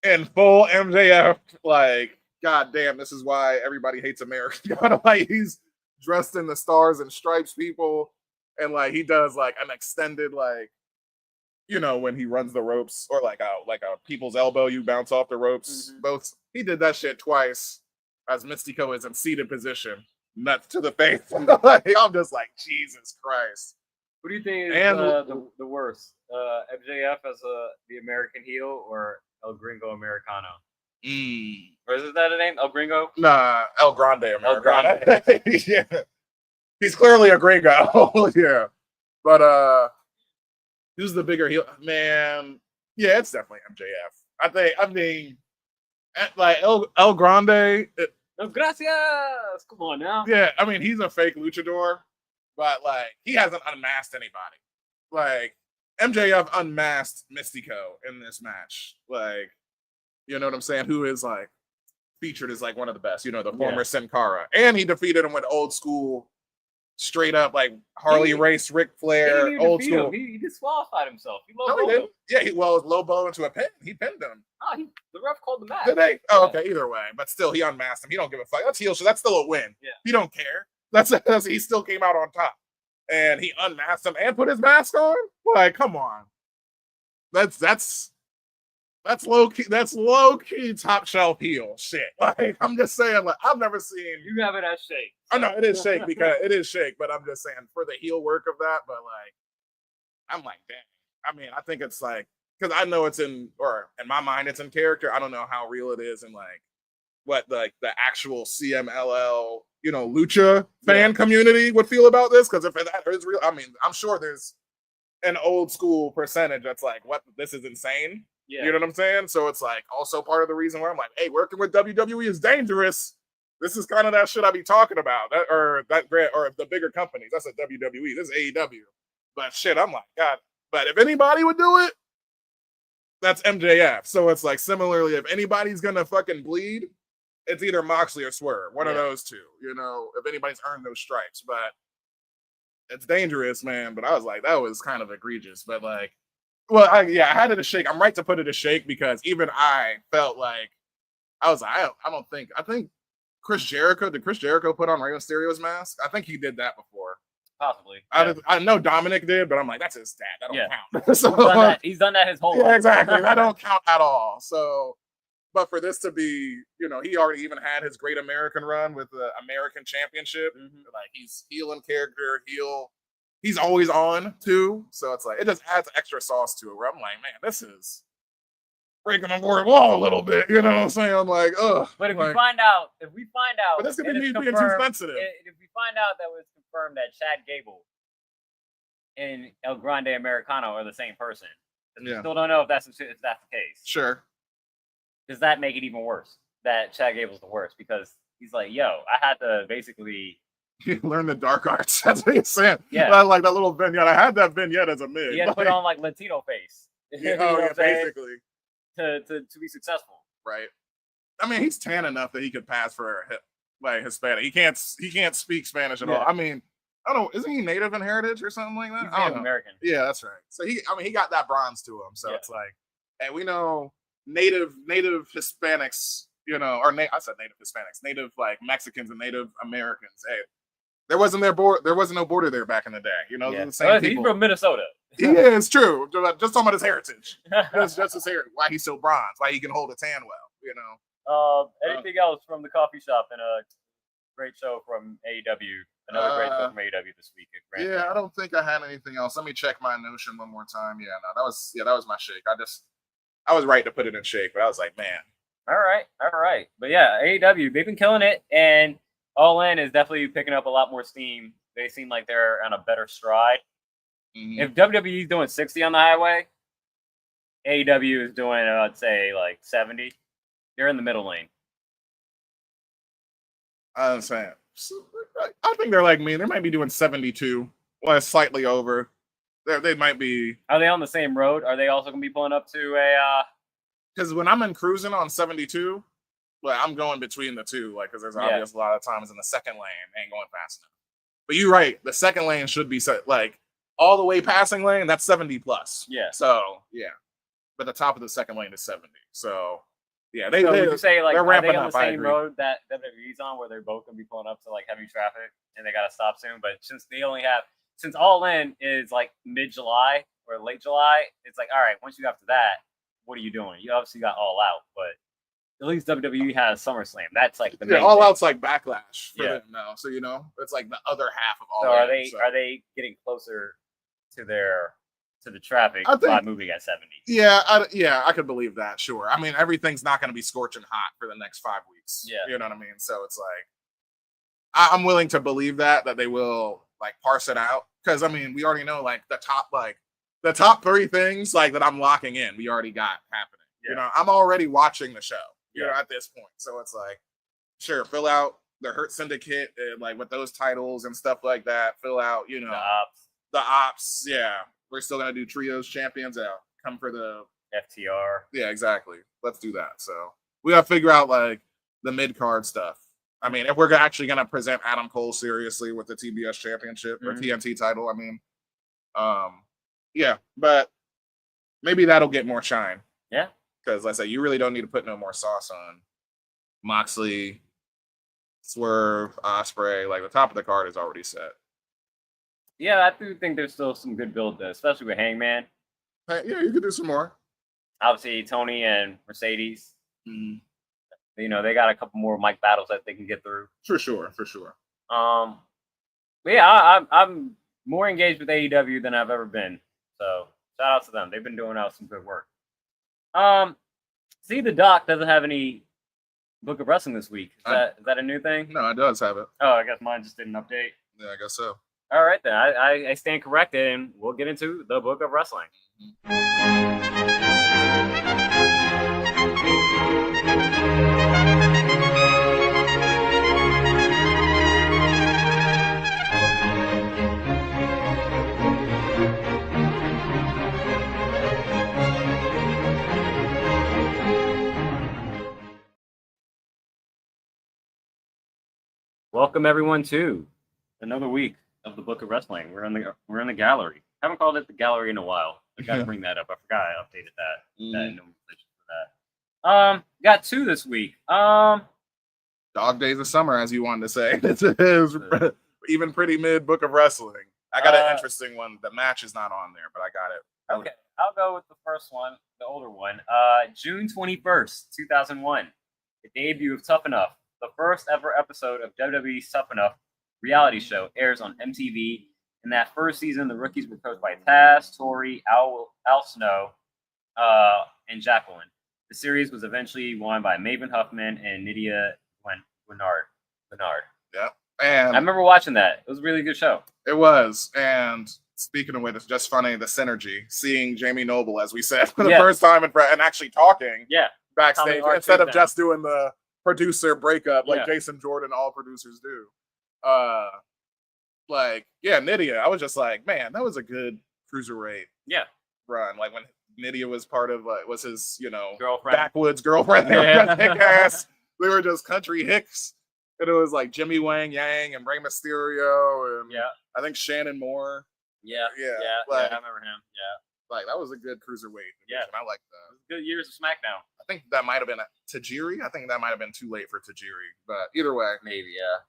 in full MJF. Like, god damn, this is why everybody hates America. Like, he's dressed in the stars and stripes people. And like he does like an extended when he runs the ropes, or like a people's elbow, you bounce off the ropes. Both he did that shit twice as Mystico is in seated position, nuts to the face. Like, I'm just like, Jesus Christ. Who do you think is the worst? MJF as the American heel, or El Gringo Americano? Or is that a name? El Gringo? Nah, El Grande Americano. Yeah. He's clearly a gringo. Yeah. But who's the bigger heel? Man, yeah, it's definitely MJF. I mean, like El Grande. Gracias. Come on now. Yeah, I mean, he's a fake luchador, but like he hasn't unmasked anybody. Like, MJF unmasked Mystico in this match. Like, you know what I'm saying? Who is like featured as like one of the best, the former Sin Cara. And he defeated him with old school, straight up like Harley race, Ric Flair, old school. He disqualified himself. He didn't. Yeah, he was low blow into a pin. He pinned him. Oh, the ref called the match. Did they? Oh, okay. Either way, but still, he unmasked him. He don't give a fuck. That's heel, so that's still a win. Yeah. He don't care. That's he still came out on top, and he unmasked him and put his mask on. Like, come on. That's low key. That's low key top shelf heel shit. Like, I'm just saying. Like, I've never seen. You have it as shake. I know it is shake because it is shake, but I'm just saying for the heel work of that. But like, I'm like, damn. I mean, I think it's like, because I know it's in my mind, it's in character. I don't know how real it is and like what like the actual CMLL, lucha fan community would feel about this. Because if that is real, I mean, I'm sure there's an old school percentage that's like, what, this is insane. Yeah. You know what I'm saying? So it's like also part of the reason why I'm like, hey, working with WWE is dangerous. This is kind of that shit I be talking about. Or the bigger companies. That's a WWE. This is AEW. But shit, I'm like, God. But if anybody would do it, that's MJF. So it's like, similarly, if anybody's gonna fucking bleed, it's either Moxley or Swerve. One of those two. If anybody's earned those stripes. But it's dangerous, man. But I was like, that was kind of egregious. But like, well, I had it a shake. I'm right to put it a shake because even I felt like I was like, I think Chris Jericho put on Rey Mysterio's mask? I think he did that before. Possibly. Yeah. I know Dominic did, but I'm like, that's his dad. That don't count. So he's done that his whole life. Exactly. That don't count at all. So But for this to be, he already even had his Great American run with the American Championship. Like he's heel in character, he's always on too. So it's like it just adds extra sauce to it. Where I'm like, man, this is breaking the fourth wall a little bit. You know what I'm saying? I'm like, ugh. But if we find out, but this could be me being too sensitive. If we find out that it's confirmed that Chad Gable and El Grande Americano are the same person, we still don't know if that's the case. Sure. Does that make it even worse? That Chad Gable's the worst because he's like, yo, I had to basically learn the dark arts. That's what he's saying. Yeah, I like that little vignette. I had that vignette as a mid. He had to put on like Latino face. Basically. To be successful. Right. I mean, he's tan enough that he could pass for like Hispanic. He can't speak Spanish at all. I mean, I don't know. Isn't he native in heritage or something like that? He's Native American. Yeah, that's right. So he got that bronze to him. So it's like, and we know native Hispanics, I said native Hispanics, native like Mexicans and Native Americans. Hey, there wasn't no border there back in the day. The same people. He's from Minnesota. Yeah, it's true. Just talking about his heritage. Just his heritage. Why he's so bronze. Why he can hold a tan well. Anything else from the coffee shop and a great show from AEW? Another great show from AEW this week. Yeah, I don't think I had anything else. Let me check my Notion one more time. Yeah, no, that was my shake. I was right to put it in shake, but I was like, man. All right. But yeah, AEW, they've been killing it, and All In is definitely picking up a lot more steam. They seem like they're on a better stride. If WWE is doing 60 on the highway, AEW is doing, I'd say, like 70. They're in the middle lane. I understand. I think they're like me. They might be doing 72, or slightly over. They might be. Are they on the same road? Are they also going to be pulling up to a? Because when I'm in cruising on 72, like I'm going between the two, like because there's obvious a lot of times in the second lane ain't going fast enough. But you're right. The second lane should be set like all the way passing lane. That's 70 plus. Yeah. So yeah, but the top of the second lane is 70. So. Yeah, would you say like they're ramping are they on up, the same road that WWE's on, where they're both gonna be pulling up to like heavy traffic and they gotta stop soon? But since All In is like mid-July or late July, it's like all right. Once you got to that, what are you doing? You obviously got All Out, but at least WWE has SummerSlam. That's like the main All thing. Out's like Backlash for them now. So it's like the other half of All Out. So are they getting closer to the traffic by moving at 70? Yeah, I could believe that. Sure. I mean, everything's not going to be scorching hot for the next 5 weeks. Yeah, you know what I mean. So it's like I'm willing to believe that they will like parse it out because I mean we already know like the top 3 things like that I'm locking in. We already got happening. Yeah. I'm already watching the show. At this point, so it's like sure fill out the Hurt Syndicate and like with those titles and stuff like that. Fill out the ops. Yeah. We're still going to do trios champions out. Come for the FTR. Yeah, exactly. Let's do that. So we got to figure out like the mid-card stuff. I mean, if we're actually going to present Adam Cole seriously with the TBS championship or TNT title, I mean, yeah, but maybe that'll get more shine. Yeah. Because let's say you really don't need to put no more sauce on Moxley, Swerve, Ospreay. Like the top of the card is already set. Yeah, I do think there's still some good build there, especially with Hangman. Yeah, you could do some more. Obviously, Tony and Mercedes. They got a couple more mic battles that they can get through. For sure. But yeah, I'm more engaged with AEW than I've ever been. So shout out to them. They've been doing some good work. See, the doc doesn't have any Book of Wrestling this week. Is that a new thing? No, it does have it. Oh, I guess mine just didn't update. Yeah, I guess so. All right, then. I stand corrected, and we'll get into the Book of Wrestling. Welcome, everyone, to another week of the Book of Wrestling. We're in the gallery. Haven't called it the gallery in a while. I got to bring that up. I forgot I updated that. That nomenclature for that. Got 2 this week. Dog Days of Summer, as you wanted to say. This is even pretty mid Book of Wrestling. I got an interesting one. The match is not on there, but I got it. Okay. I'll go with the first one, the older one. June 21st, 2001. The debut of Tough Enough. The first ever episode of WWE's Tough Enough reality show airs on MTV. In that first season, the rookies were coached by Taz, Tori, Al Snow, and Jacqueline. The series was eventually won by Maven Huffman and Nydia Bernard. Yeah. And I remember watching that. It was a really good show. It was. And speaking of which, it's just funny, the synergy, seeing Jamie Noble, as we said, for the first time and actually talking backstage instead of just doing the producer breakup like Jason Jordan, all producers do. Nydia, I was just like, man, that was a good cruiserweight run. Like when Nydia was part of was his, girlfriend. Backwoods girlfriend. They were just hick ass. We were just country hicks. And it was like Jimmy Wang Yang and Rey Mysterio and I think Shannon Moore. Yeah, like, I remember him. Yeah. Like that was a good cruiserweight. Yeah. I like that. Good years of SmackDown. I think that might have been Tajiri. I think that might have been too late for Tajiri. But either way. Maybe, yeah.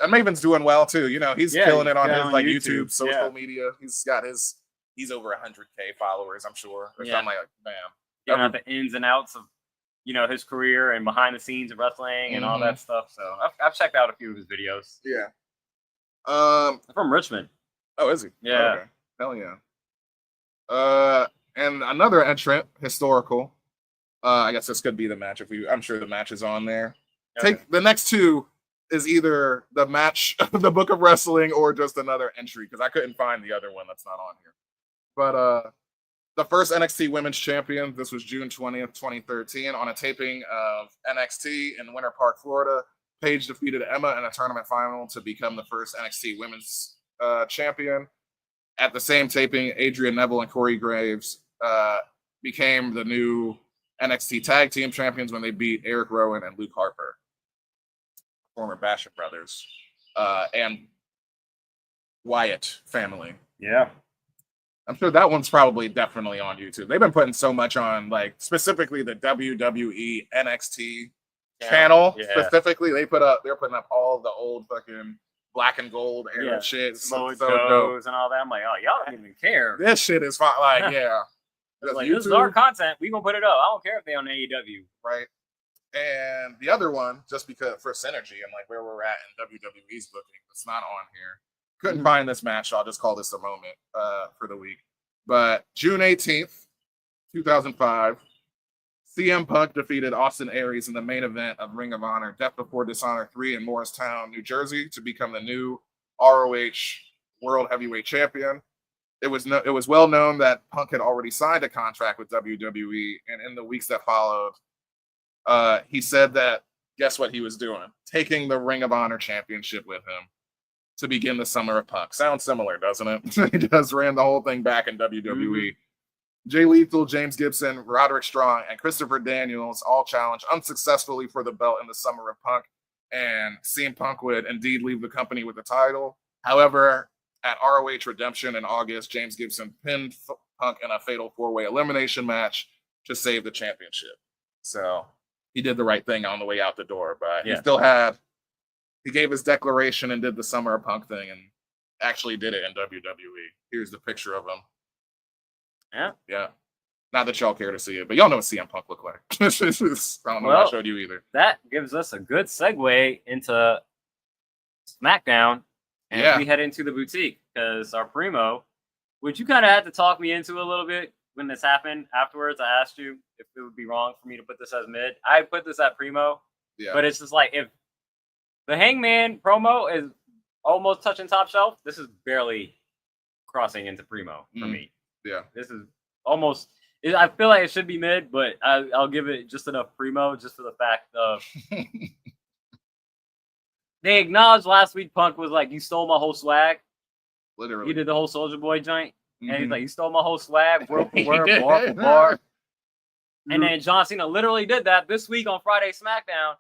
And Maven's doing well too. He's killing it on his like YouTube social media. He's over 100K followers, I'm sure. Or something like bam. Giving out the ins and outs of his career and behind the scenes of wrestling and all that stuff. So I've checked out a few of his videos. Yeah. From Richmond. Oh, is he? Yeah. Okay. Hell yeah. And another entrant, historical. I guess this could be the match I'm sure the match is on there. Okay. Take the next two is either the match of the Book of Wrestling or just another entry because I couldn't find the other one that's not on here. But the first NXT Women's Champion, this was June 20th, 2013, on a taping of NXT in Winter Park, Florida. Paige defeated Emma in a tournament final to become the first NXT Women's Champion. At the same taping, Adrian Neville and Corey Graves became the new NXT Tag Team Champions when they beat Eric Rowan and Luke Harper, former Basham brothers, and Wyatt family. Yeah. I'm sure that one's definitely on YouTube. They've been putting so much on, like specifically the WWE NXT channel. Yeah. Specifically, they're putting up all the old fucking black and gold era shit. So dope. And all that. I'm like, oh, y'all don't even care. This shit is fine. Like, yeah. Like, this is our content. We gonna put it up. I don't care if they on AEW. Right. And the other one, just because for synergy and like where we're at in WWE's booking, it's not on here. Couldn't find this match, so I'll just call this a moment for the week. But June 18th, 2005, CM Punk defeated Austin Aries in the main event of Ring of Honor Death Before Dishonor 3 in Morristown, New Jersey, to become the new ROH World Heavyweight Champion. It was well known that Punk had already signed a contract with WWE, and in the weeks that followed, he said that, guess what he was doing? Taking the Ring of Honor Championship with him to begin the summer of Punk. Sounds similar, doesn't it? He just ran the whole thing back in WWE. Jay Lethal, James Gibson, Roderick Strong, and Christopher Daniels all challenged unsuccessfully for the belt in the summer of Punk, and CM Punk would indeed leave the company with the title. However, at ROH Redemption in August, James Gibson pinned Punk in a fatal four-way elimination match to save the championship. So he did the right thing on the way out the door, but he gave his declaration and did the Summer of Punk thing and actually did it in WWE. Here's the picture of him. Yeah. Yeah. Not that y'all care to see it, but y'all know what CM Punk looked like. I don't know if I showed you either. That gives us a good segue into SmackDown. And we head into the boutique because our primo, which you kind of had to talk me into a little bit when this happened. Afterwards, I asked you if it would be wrong for me to put this as mid. I put this at primo, but it's just like if the Hangman promo is almost touching top shelf, this is barely crossing into primo for me. Yeah, this is almost. I feel like it should be mid, but I'll give it just enough primo just for the fact of. They acknowledged last week Punk was like, you stole my whole swag. Literally. He did the whole Soulja Boy joint. And he's like, you stole my whole swag, word for word, bar for bar. And then John Cena literally did that this week on Friday SmackDown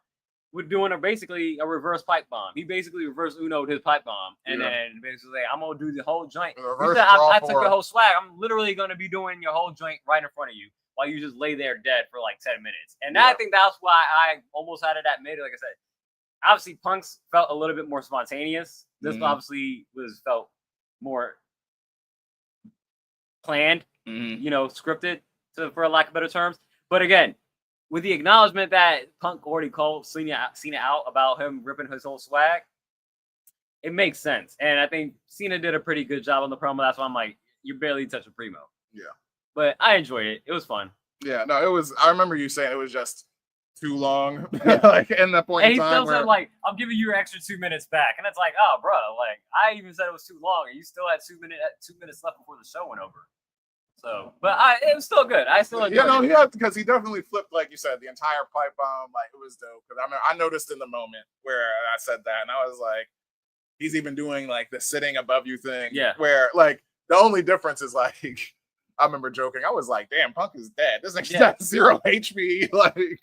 with doing basically a reverse pipe bomb. He basically reverse Uno'd his pipe bomb. And then basically, I'm going to do the whole joint. He said, I took your whole swag. I'm literally going to be doing your whole joint right in front of you while you just lay there dead for like 10 minutes. And I think that's why I almost had it at mid. Like I said, obviously, Punk's felt a little bit more spontaneous. This obviously felt more planned. scripted, for a lack of better terms. But again, with the acknowledgement that Punk already called Cena out about him ripping his whole swag, it makes sense. And I think Cena did a pretty good job on the promo. That's why I'm like, you barely touching Primo. Yeah. But I enjoyed it. It was fun. Yeah, no, it was. I remember you saying it was just too long. Like in the point and in he time still said, like, I'm giving you your extra 2 minutes back. And it's like, oh, bro, like, I even said it was too long, and you still had 2 minutes left before the show went over. So, but it was still good. I still enjoyed it. Yeah, because he definitely flipped, like you said, the entire pipe bomb. Like, it was dope. Because I noticed in the moment where I said that, and I was like, he's even doing, like, the sitting above you thing. Yeah. Where, like, the only difference is, like, I remember joking. I was like, damn, Punk is dead. This thing's got 0 HP, like,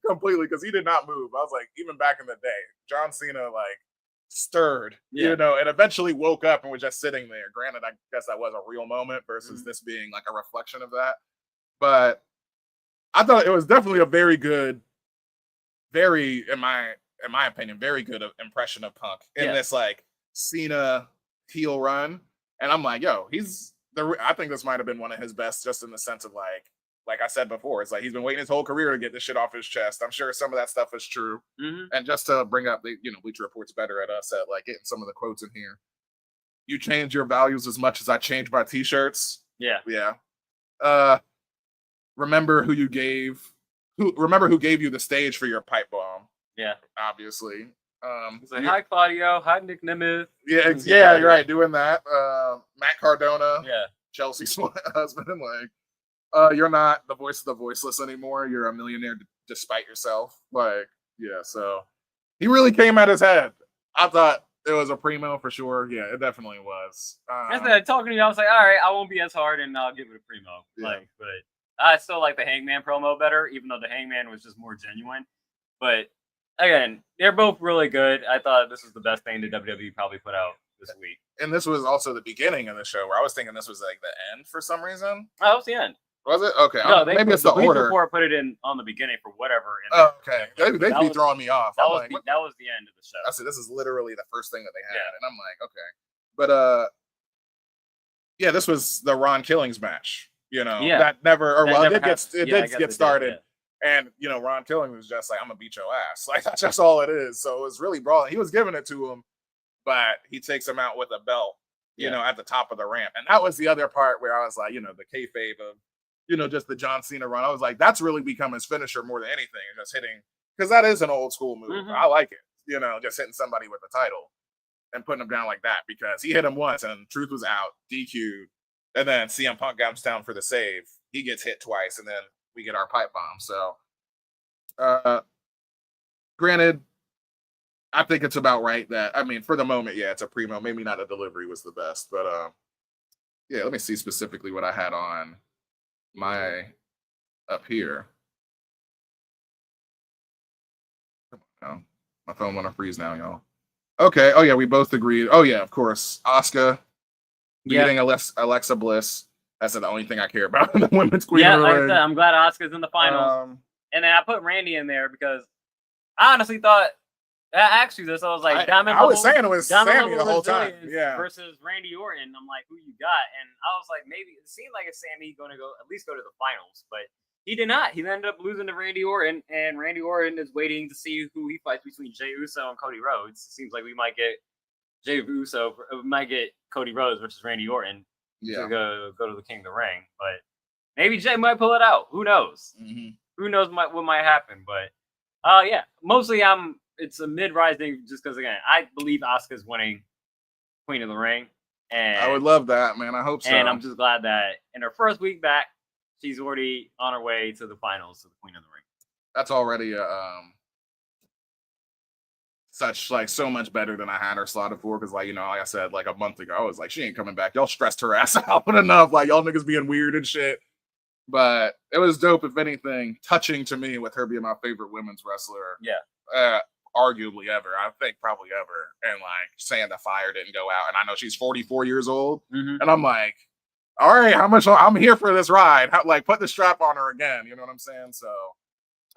completely, because he did not move. I was like, even back in the day, John Cena, like, stirred, and eventually woke up and was just sitting there. Granted, I guess that was a real moment versus this being like a reflection of that. But I thought it was definitely a very good, in my opinion, very good impression of Punk in this like Cena heel run. And I'm like, yo, I think this might have been one of his best, just in the sense of like I said before, it's like he's been waiting his whole career to get this shit off his chest. I'm sure some of that stuff is true. And just to bring up the, Bleacher Report's better at us at like getting some of the quotes in here. You change your values as much as I change my t-shirts. Yeah. Yeah. Remember who gave you the stage for your pipe bomb. Yeah. Obviously. He's like, hi Claudio, hi Nick Nemeth. Yeah, you're right, doing that. Matt Cardona. Yeah. Chelsea's husband, like, you're not the voice of the voiceless anymore. You're a millionaire despite yourself. Like, yeah, so he really came at his head. I thought it was a primo for sure. Yeah, it definitely was. After talking to you, I was like, all right, I won't be as hard and I'll give it a primo. Yeah. Like, but I still like the Hangman promo better, even though the Hangman was just more genuine. But again, they're both really good. I thought this was the best thing that WWE probably put out this week. And this was also the beginning of the show where I was thinking this was like the end for some reason. Oh, it was the end. Was it? Okay. No, maybe it's the order. Report put it in on the beginning for whatever. Okay. They be throwing me off. That was the end of the show. I said this is literally the first thing that they had, and I'm like, okay. But yeah, this was the Ron Killings match. That never, or it did get started. And Ron Killings was just like, I'm gonna beat your ass. Like, that's just all it is. So it was really brawling. He was giving it to him, but he takes him out with a belt, at the top of the ramp. And that was the other part where I was like, the kayfabe of, just the John Cena run. I was like, that's really become his finisher more than anything. Just hitting, because that is an old school move. I like it. Just hitting somebody with the title and putting him down like that, because he hit him once and Truth was out, DQ'd, and then CM Punk comes down for the save. He gets hit twice, and then we get our pipe bomb. So, granted, I think it's about right that, for the moment, it's a primo. Maybe not a delivery was the best, but yeah, let me see specifically what I had on my up here. Oh, my phone want to freeze now, y'all. Okay. Oh yeah, we both agreed. Oh yeah, of course. Asuka beating Alexa Bliss. That's the only thing I care about. The women's queen. Yeah, like I said, I'm glad Asuka's in the finals. And then I put Randy in there because I honestly thought actually this. I was like, I was saying it was Sammy the whole time. Yeah. Versus Randy Orton. I'm like, who you got? And I was like, maybe it seemed like it's Sammy going to at least go to the finals, but he did not. He ended up losing to Randy Orton, and Randy Orton is waiting to see who he fights between Jey Uso and Cody Rhodes. It seems like we might get Cody Rhodes versus Randy Orton to go to the King of the Ring, but maybe Jey might pull it out. Who knows? Who knows what might happen? But yeah, mostly it's a mid-rising just because, again, I believe Asuka's winning Queen of the Ring. And I would love that, man. I hope so. And I'm just glad that in her first week back, she's already on her way to the finals of the Queen of the Ring. That's already so much better than I had her slotted for, because like I said like a month ago, I was like, she ain't coming back. Y'all stressed her ass out enough. Like, y'all niggas being weird and shit. But it was dope, if anything, touching to me with her being my favorite women's wrestler. Yeah. Arguably ever. I think probably ever. And like saying the fire didn't go out. And I know she's 44 years old. And I'm like, all right, how much I'm here for this ride. Like, put the strap on her again. You know what I'm saying? So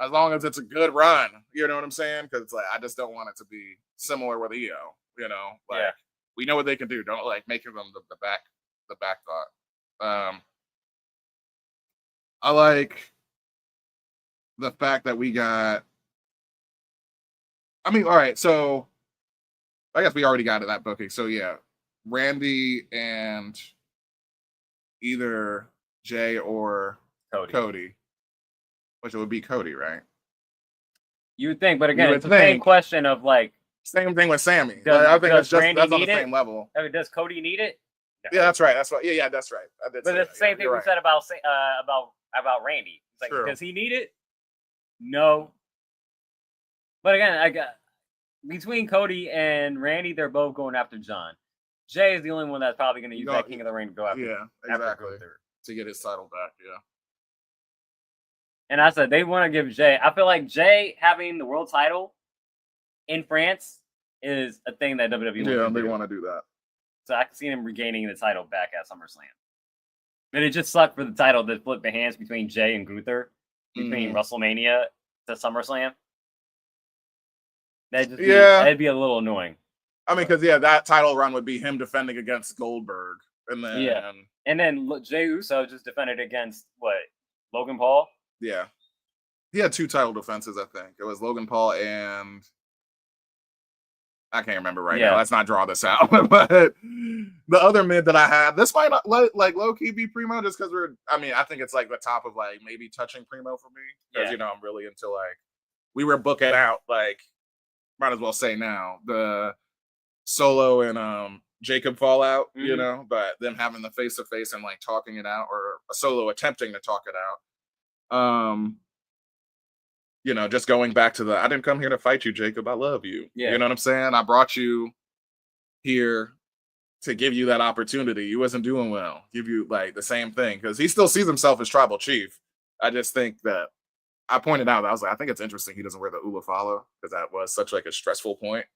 as long as it's a good run, you know what I'm saying? Because like, I just don't want it to be similar with EO. We know what they can do. Don't like make them the back thought. I like the fact that we got. I mean, all right, so I guess we already got to that booking. So yeah, Randy and either Jay or Cody, which it would be Cody, right? You would think, but You again, would it's the same think. question of like, Same thing with Sammy. Does- I think does that's Randy on the need it? same level. I mean, does Cody need it? No. Yeah, that's right. That's right. Yeah, that's right. I did But say it's the that. same Yeah, thing you're we right. said about Randy. It's like, True. does he need it? No. But again, I got between Cody and Randy, they're both going after John. Jay is the only one that's probably going to use that King of the Ring to go after. Yeah, after exactly. Gunther. To get his title back. Yeah. And I said they want to give Jay. I feel like Jay having the world title in France is a thing that WWE Yeah, they do. want to do that. So I can see him regaining the title back at SummerSlam. But it just sucked for the title to flip the hands between Jay and Gunther between WrestleMania to SummerSlam. That'd be a little annoying. I mean, because that title run would be him defending against Goldberg, and then Jey Uso just defended against Logan Paul. Yeah, he had 2 title defenses. I think it was Logan Paul and I can't remember right now. Let's not draw this out. But the other mid that I had, this might not low key be Primo just because I think it's like the top of like maybe touching Primo for me because I'm really into like we were booking out like might as well say now the Solo and Jacob fallout, but them having the face to face and like talking it out or a Solo attempting to talk it out. Just going back to I didn't come here to fight you, Jacob. I love you. Yeah. You know what I'm saying? I brought you here to give you that opportunity. You wasn't doing well. Give you like the same thing because he still sees himself as tribal chief. I just think that I pointed out, I was like, I think it's interesting he doesn't wear the Ula Falo because that was such like a stressful point.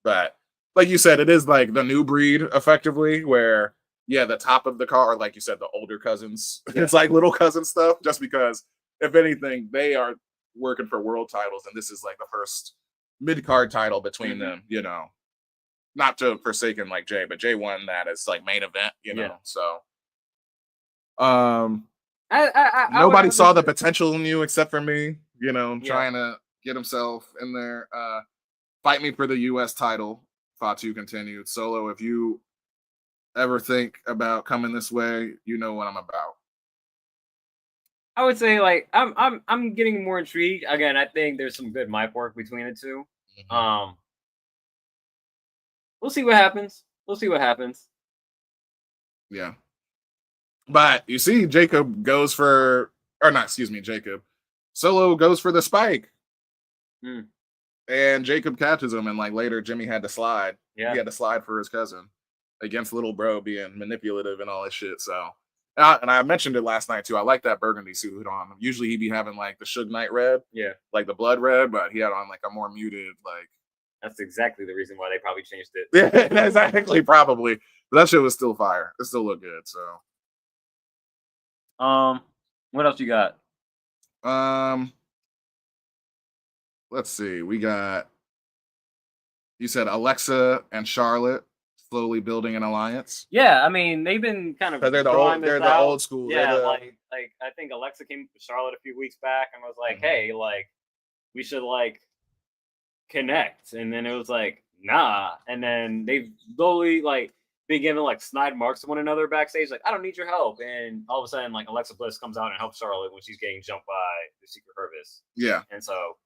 But like you said, it is like the new breed effectively where, the top of the car, or like you said, the older cousins. Yeah. It's like little cousin stuff just because if anything, they are working for world titles and this is like the first mid-card title between them, not to forsaken like Jay, but Jay won that as like main event, know. So nobody saw the potential in you except for me, trying to get himself in there. Fight me for the US title. Fatu continued. Solo, if you ever think about coming this way, you know what I'm about. I would say like I'm getting more intrigued. Again, I think there's some good mic work between the two. We'll see what happens. Yeah. But you see, Jacob Solo goes for the spike. And Jacob catches him, and like later Jimmy had to slide. Yeah. He had to slide for his cousin against little bro being manipulative and all that shit. So and I mentioned it last night too. I like that burgundy suit on. Usually he'd be having like the Suge Knight red. Yeah. Like the blood red, but he had on like a more muted, like that's exactly the reason why they probably changed it. Yeah, exactly, probably. But that shit was still fire. It still looked good. So what else you got? Let's see. We got you said Alexa and Charlotte slowly building an alliance. Yeah, I mean they've been kind of they're the old school. Yeah, like I think Alexa came to Charlotte a few weeks back and was like, hey, like we should like connect, and then it was like nah, and then they've slowly like been giving like snide marks to one another backstage, like I don't need your help, and all of a sudden like Alexa Bliss comes out and helps Charlotte when she's getting jumped by the Secret Service. Yeah, and so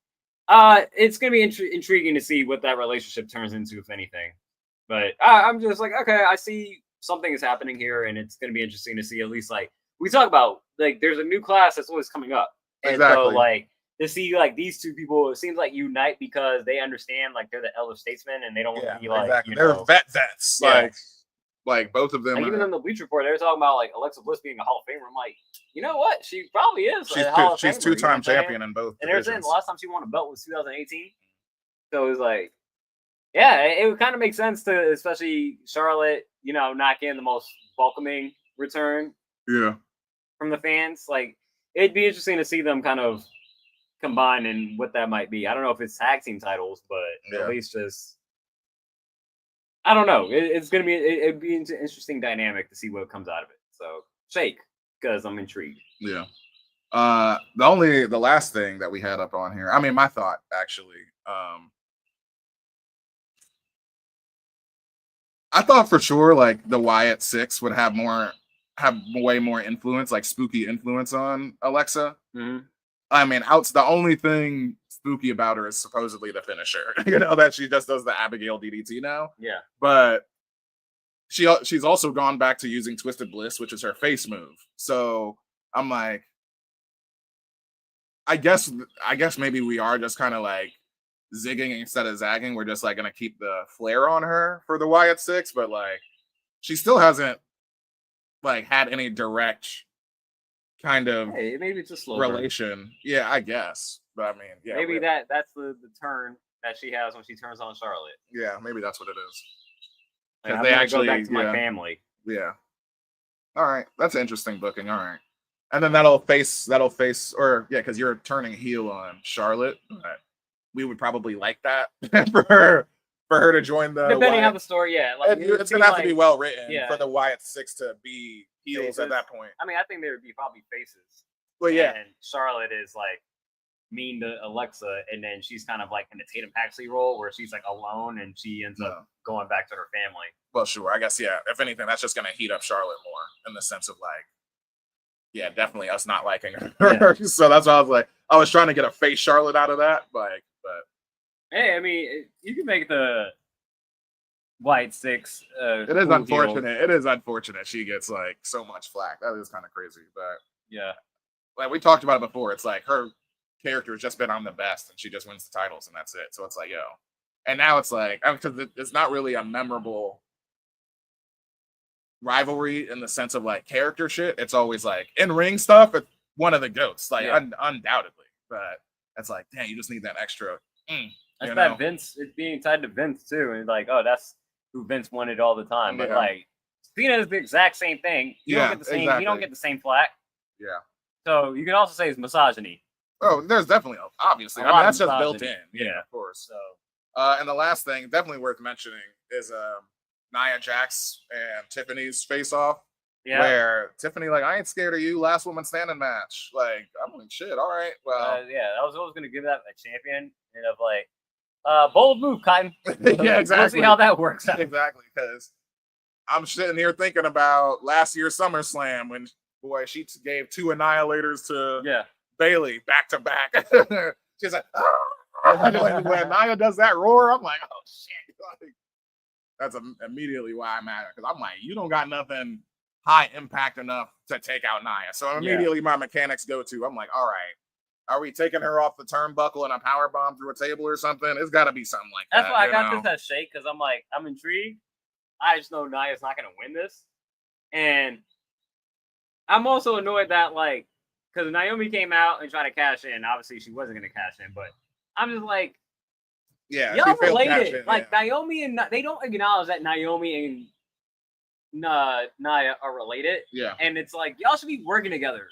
it's gonna be intriguing to see what that relationship turns into, if anything. But I'm just like, okay, I see something is happening here, and it's gonna be interesting to see at least like we talk about like there's a new class that's always coming up, and so like to see like these two people, it seems like unite because they understand like they're the elder statesmen and they don't want to be like they're vets. Yeah. Like both of them. Like even in the Bleach Report, they were talking about like Alexa Bliss being a Hall of Famer. I'm like, you know what? She probably is. She's two-time champion in both. And they're saying the last time she won a belt was 2018. So it was like, yeah, it would kind of make sense to, especially Charlotte, not getting the most welcoming return. Yeah. From the fans, like it'd be interesting to see them kind of combine and what that might be. I don't know if it's tag team titles, but at least just. I don't know. It's gonna be it'd be an interesting dynamic to see what comes out of it. So shake because I'm intrigued. Yeah. The last thing that we had up on here. I mean, my thought actually. I thought for sure like the Wyatt Six would have way more influence, like spooky influence on Alexa. Mm-hmm. I mean, the only thing spooky about her is supposedly the finisher. That she just does the Abigail DDT now. Yeah, but she's also gone back to using Twisted Bliss, which is her face move. So I'm like, I guess maybe we are just kind of like zigging instead of zagging. We're just like gonna keep the flair on her for the Wyatt Six, but like she still hasn't like had any direct kind of maybe it's a slow relation. burn. Yeah, I guess. But I mean, yeah, maybe that's the turn that she has when she turns on Charlotte. Yeah, maybe that's what it is. Like, they actually go back to my family. Yeah. All right, that's interesting booking. All right, and then that'll face, because you're turning heel on Charlotte. But we would probably like that for her to join the. Depending on the story, yeah, like, it's gonna have to be well written for the Wyatt Six to be heels faces. At that point. I mean, I think they would be probably faces. Well, yeah. And Charlotte is like mean to Alexa, and then she's kind of like in the Tatum Paxley role where she's like alone and she ends up going back to her family. Well, sure. I guess, yeah. If anything, that's just going to heat up Charlotte more in the sense of like, yeah, definitely us not liking her. Yeah. So that's why I was like, I was trying to get a face Charlotte out of that, but hey, I mean, you can make the Wyatt Six. It is unfortunate. Deal. It is unfortunate she gets like so much flack. That is kind of crazy, but yeah, like we talked about it before. It's like her character has just been I'm the best, and she just wins the titles, and that's it. So it's like, yo, and now it's like because it's not really a memorable rivalry in the sense of like character shit. It's always like in ring stuff. It's one of the goats, like undoubtedly. But it's like, damn, you just need that extra. That's that Vince. It's being tied to Vince too, and like, oh, that's who Vince wanted all the time. But like, Cena is the exact same thing. You don't get the same. Exactly. You don't get the same flack. Yeah. So you can also say it's misogyny. Oh, there's definitely obviously. I mean, that's just built in. Yeah, of course. So, and the last thing, definitely worth mentioning, is Nia Jax and Tiffany's face off. Yeah. Where Tiffany, like, I ain't scared of you, last woman standing match. Like, I'm like, shit, all right. Well, yeah, I was always gonna give that a champion, and of like, bold move, Cotton. Yeah, exactly. We'll see how that works out. Exactly, because I'm sitting here thinking about last year's SummerSlam when, boy, she gave 2 annihilators to Bailey back to back. She's like, oh. When Nia does that roar, I'm like, oh shit. Like, that's immediately why I'm at it, because I'm like, you don't got nothing high impact enough to take out Nia. So immediately my mechanics go to, I'm like, all right, are we taking her off the turnbuckle and a power bomb through a table or something? It's got to be something like that. That's why I got this at Shake, because I'm like, I'm intrigued. I just know Nia's not going to win this. And I'm also annoyed that, like, because Naomi came out and tried to cash in. Obviously, she wasn't going to cash in, but I'm just like, y'all related. Like, Naomi and they don't acknowledge that Naomi and Nia are related. Yeah. And it's like, y'all should be working together.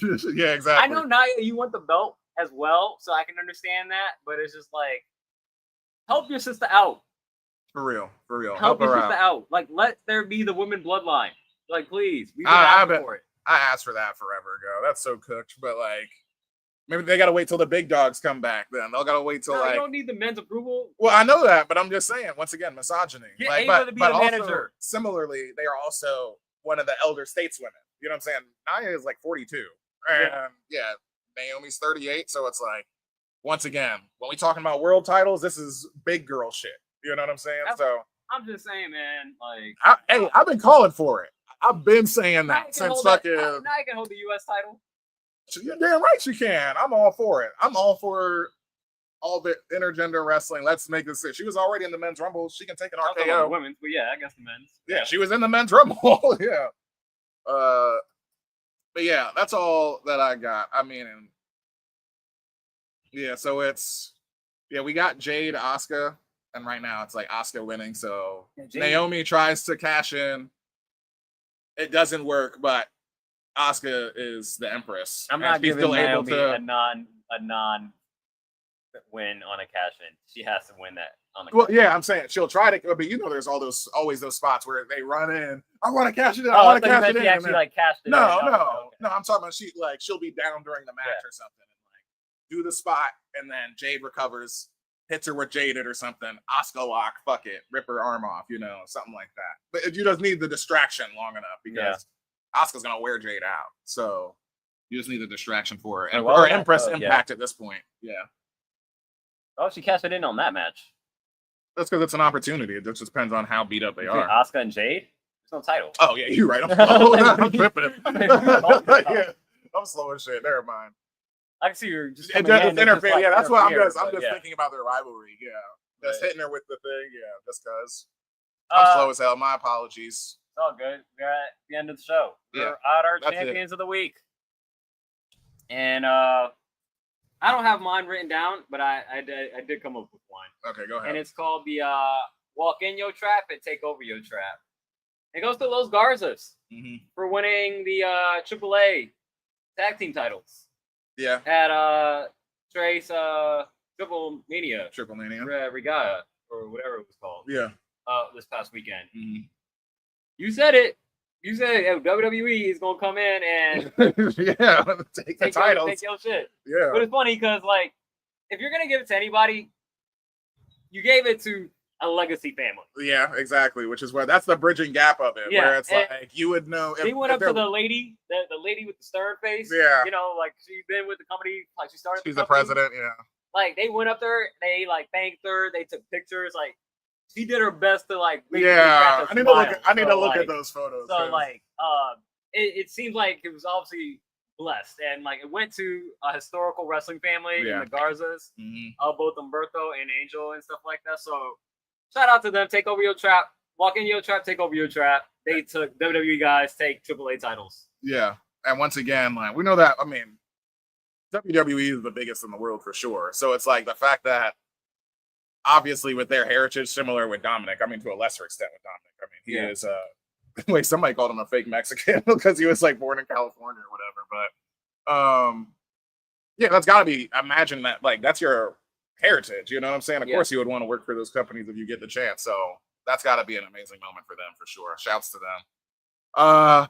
Yeah, exactly. I know, Nia, you want the belt as well, so I can understand that, but it's just like, help your sister out. For real. Help your sister out. Like, let there be the women bloodline. Like, please. We've been asking for it. I asked for that forever ago. That's so cooked, but like, maybe they gotta wait till the big dogs come back. Then they'll gotta wait till you don't need the men's approval. Well, I know that, but I'm just saying. Once again, misogyny. Get like, Ava to be the manager. Similarly, they are also one of the elder stateswomen. You know what I'm saying? Nia is like 42, and Naomi's 38. So it's like, once again, when we talking about world titles, this is big girl shit. You know what I'm saying? I'm just saying, man. Like, I've been calling for it. I've been saying that since fucking. Now you can hold the U.S. title. You're damn right you can. I'm all for it. I'm all for all the intergender wrestling. Let's make this. She was already in the men's rumble. She can take an RKO. Women's, but yeah, I guess the men's. Yeah, she was in the men's rumble. Yeah. But yeah, that's all that I got. I mean, yeah. So we got Jade, Asuka, and right now it's like Asuka winning. So Naomi tries to cash in. It doesn't work, but Asuka is the Empress. I'm not giving Naomi a non win on a cash in. She has to win that on the Well, cash. yeah, I'm saying she'll try to, but there's always those spots where they run in. I want to cash it in. Oh, I want I to thought you cash meant it in. she actually like cashed it in. No. Okay. No. I'm talking about she'll be down during the match or something, and like do the spot, and then Jade recovers, hits her with Jaded or something. Asuka lock, fuck it, rip her arm off, something like that. But you just need the distraction long enough because Asuka's gonna wear Jade out, so you just need the distraction for her, and or Empress Impact at this point. Yeah. Oh, she cashed it in on that match. That's because it's an opportunity. It just depends on how beat up they are. Asuka and Jade? There's no title. Oh, yeah, you're right. I'm tripping. Yeah, I'm slow as shit. Never mind. I can see you're just interfere. Yeah, that's what I'm just yeah. thinking about their rivalry. Yeah. Just hitting her with the thing. Yeah, just because. I'm slow as hell. My apologies. It's all good. We're at the end of the show. We're at our champions of the week. And I don't have mine written down, but I did come up with one. Okay, go ahead. And it's called the Walk in Your Trap and Take Over Your Trap. It goes to Los Garzas for winning the AAA tag team titles. Yeah. At Trace Triple Mania Regatta or whatever it was called. Yeah. This past weekend. You said it. You said WWE is gonna come in and take the titles, take your shit. Yeah, but it's funny because like if you're gonna give it to anybody, you gave it to a legacy family. Yeah, exactly. Which is that's the bridging gap of it, where it's like you would know. They went up to the lady with the stern face. Yeah, like she's been with the company, like she started. She's the president. Yeah, like they went up there, they like thanked her, they took pictures, like. She did her best to like. I need to look at those photos. So like, it seems like it was obviously blessed, and like it went to a historical wrestling family in the Garzas, both Umberto and Angel and stuff like that. So shout out to them. Take over your trap. Walk in your trap. Take over your trap. They took WWE guys take AAA titles. Yeah, and once again, like we know that. I mean, WWE is the biggest in the world for sure. So it's like the fact that. Obviously, with their heritage, similar with Dominic. I mean, to a lesser extent with Dominic. I mean, he is wait, somebody called him a fake Mexican because he was like born in California or whatever. But that's gotta be. Imagine that, like that's your heritage. You know what I'm saying? Of course, you would want to work for those companies if you get the chance. So that's gotta be an amazing moment for them for sure. Shouts to them.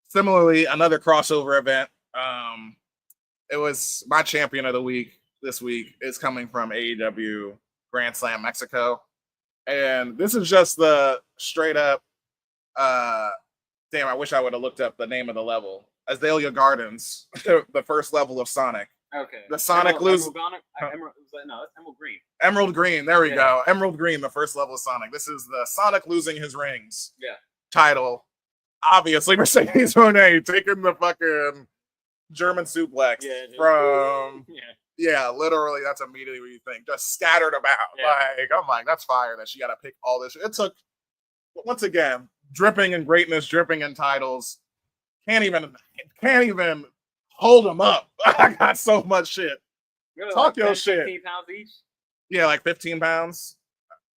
Similarly, another crossover event. It was my champion of the week this week is coming from AEW. Grand Slam Mexico, and this is just the straight up damn, I wish I would have looked up the name of the level. Azalea Gardens, the first level of Sonic. Okay. The Sonic lose. Emerald Green. Emerald Green, there we go. Emerald Green, the first level of Sonic. This is the Sonic losing his rings title. Obviously, Mercedes Moné taking the fucking German suplex from literally that's immediately what you think. Just scattered about. Like, I'm like, that's fire that she got to pick all this. It took, once again, dripping in greatness, dripping in titles. Can't even hold them up. I got so much shit. Really, Talk like your 10, shit. 15 pounds each? Yeah, like 15 pounds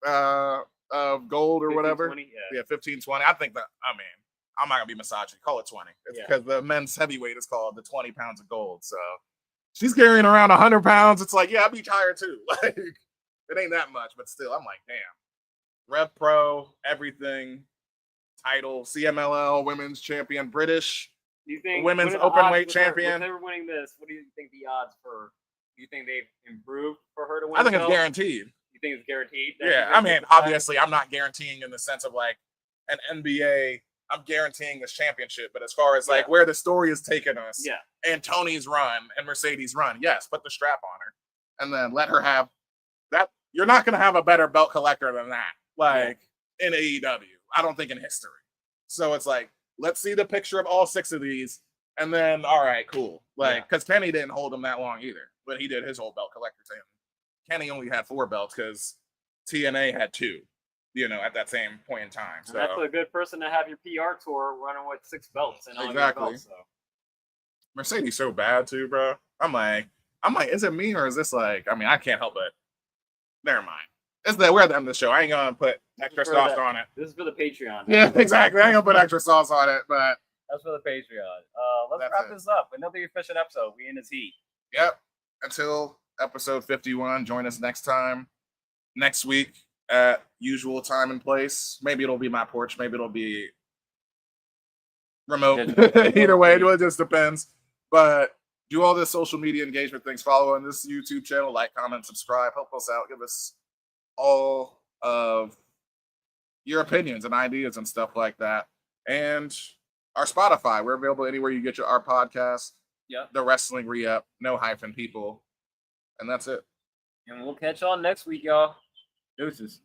of gold or 15, whatever. 20, 15, 20. I think that, I mean, I'm not going to be misogyny. Call it 20. It's because the men's heavyweight is called the 20 pounds of gold. So she's carrying around 100 pounds. It's like, yeah, I'd be tired too. Like, it ain't that much, but still, I'm like, damn. Rev Pro, everything, title, CMLL, women's champion, British, do you think women's openweight champion. With her winning this, what do you think the odds for? Do you think they've improved for her to win? I think it's guaranteed. You think it's guaranteed? Yeah, I mean, obviously, I'm not guaranteeing in the sense of like an NBA. I'm guaranteeing this championship, but as far as like where the story is taking us, and Tony's run and Mercedes' run, yes, put the strap on her, and then let her have that. You're not going to have a better belt collector than that, like in AEW. I don't think in history. So it's like, let's see the picture of all 6 of these, and then all right, cool. Like, because Kenny didn't hold him that long either, but he did his whole belt collector thing. Kenny only had 4 belts because TNA had 2. You know, at that same point in time. So that's a good person to have your PR tour running with 6 belts and all your belts. So. Mercedes so bad too, bro. I'm like, is it me or is this like? I mean, I can't help it. Never mind. It's that we're at the end of the show. I ain't gonna put extra sauce on it. This is for the Patreon. Yeah, exactly. I ain't gonna put extra sauce on it, but that's for the Patreon. Let's wrap this up. Another efficient episode. We in this heat. Yep. Until episode 51. Join us next week at usual time and place. Maybe it'll be my porch. Maybe it'll be remote. Either way, it just depends. But do all this social media engagement things. Follow on this YouTube channel. Like, comment, subscribe. Help us out. Give us all of your opinions and ideas and stuff like that. And our Spotify. We're available anywhere you get our podcast. Yeah. The Wrestling Re-Up. No hyphen people. And that's it. And we'll catch y'all next week, y'all. Deuces.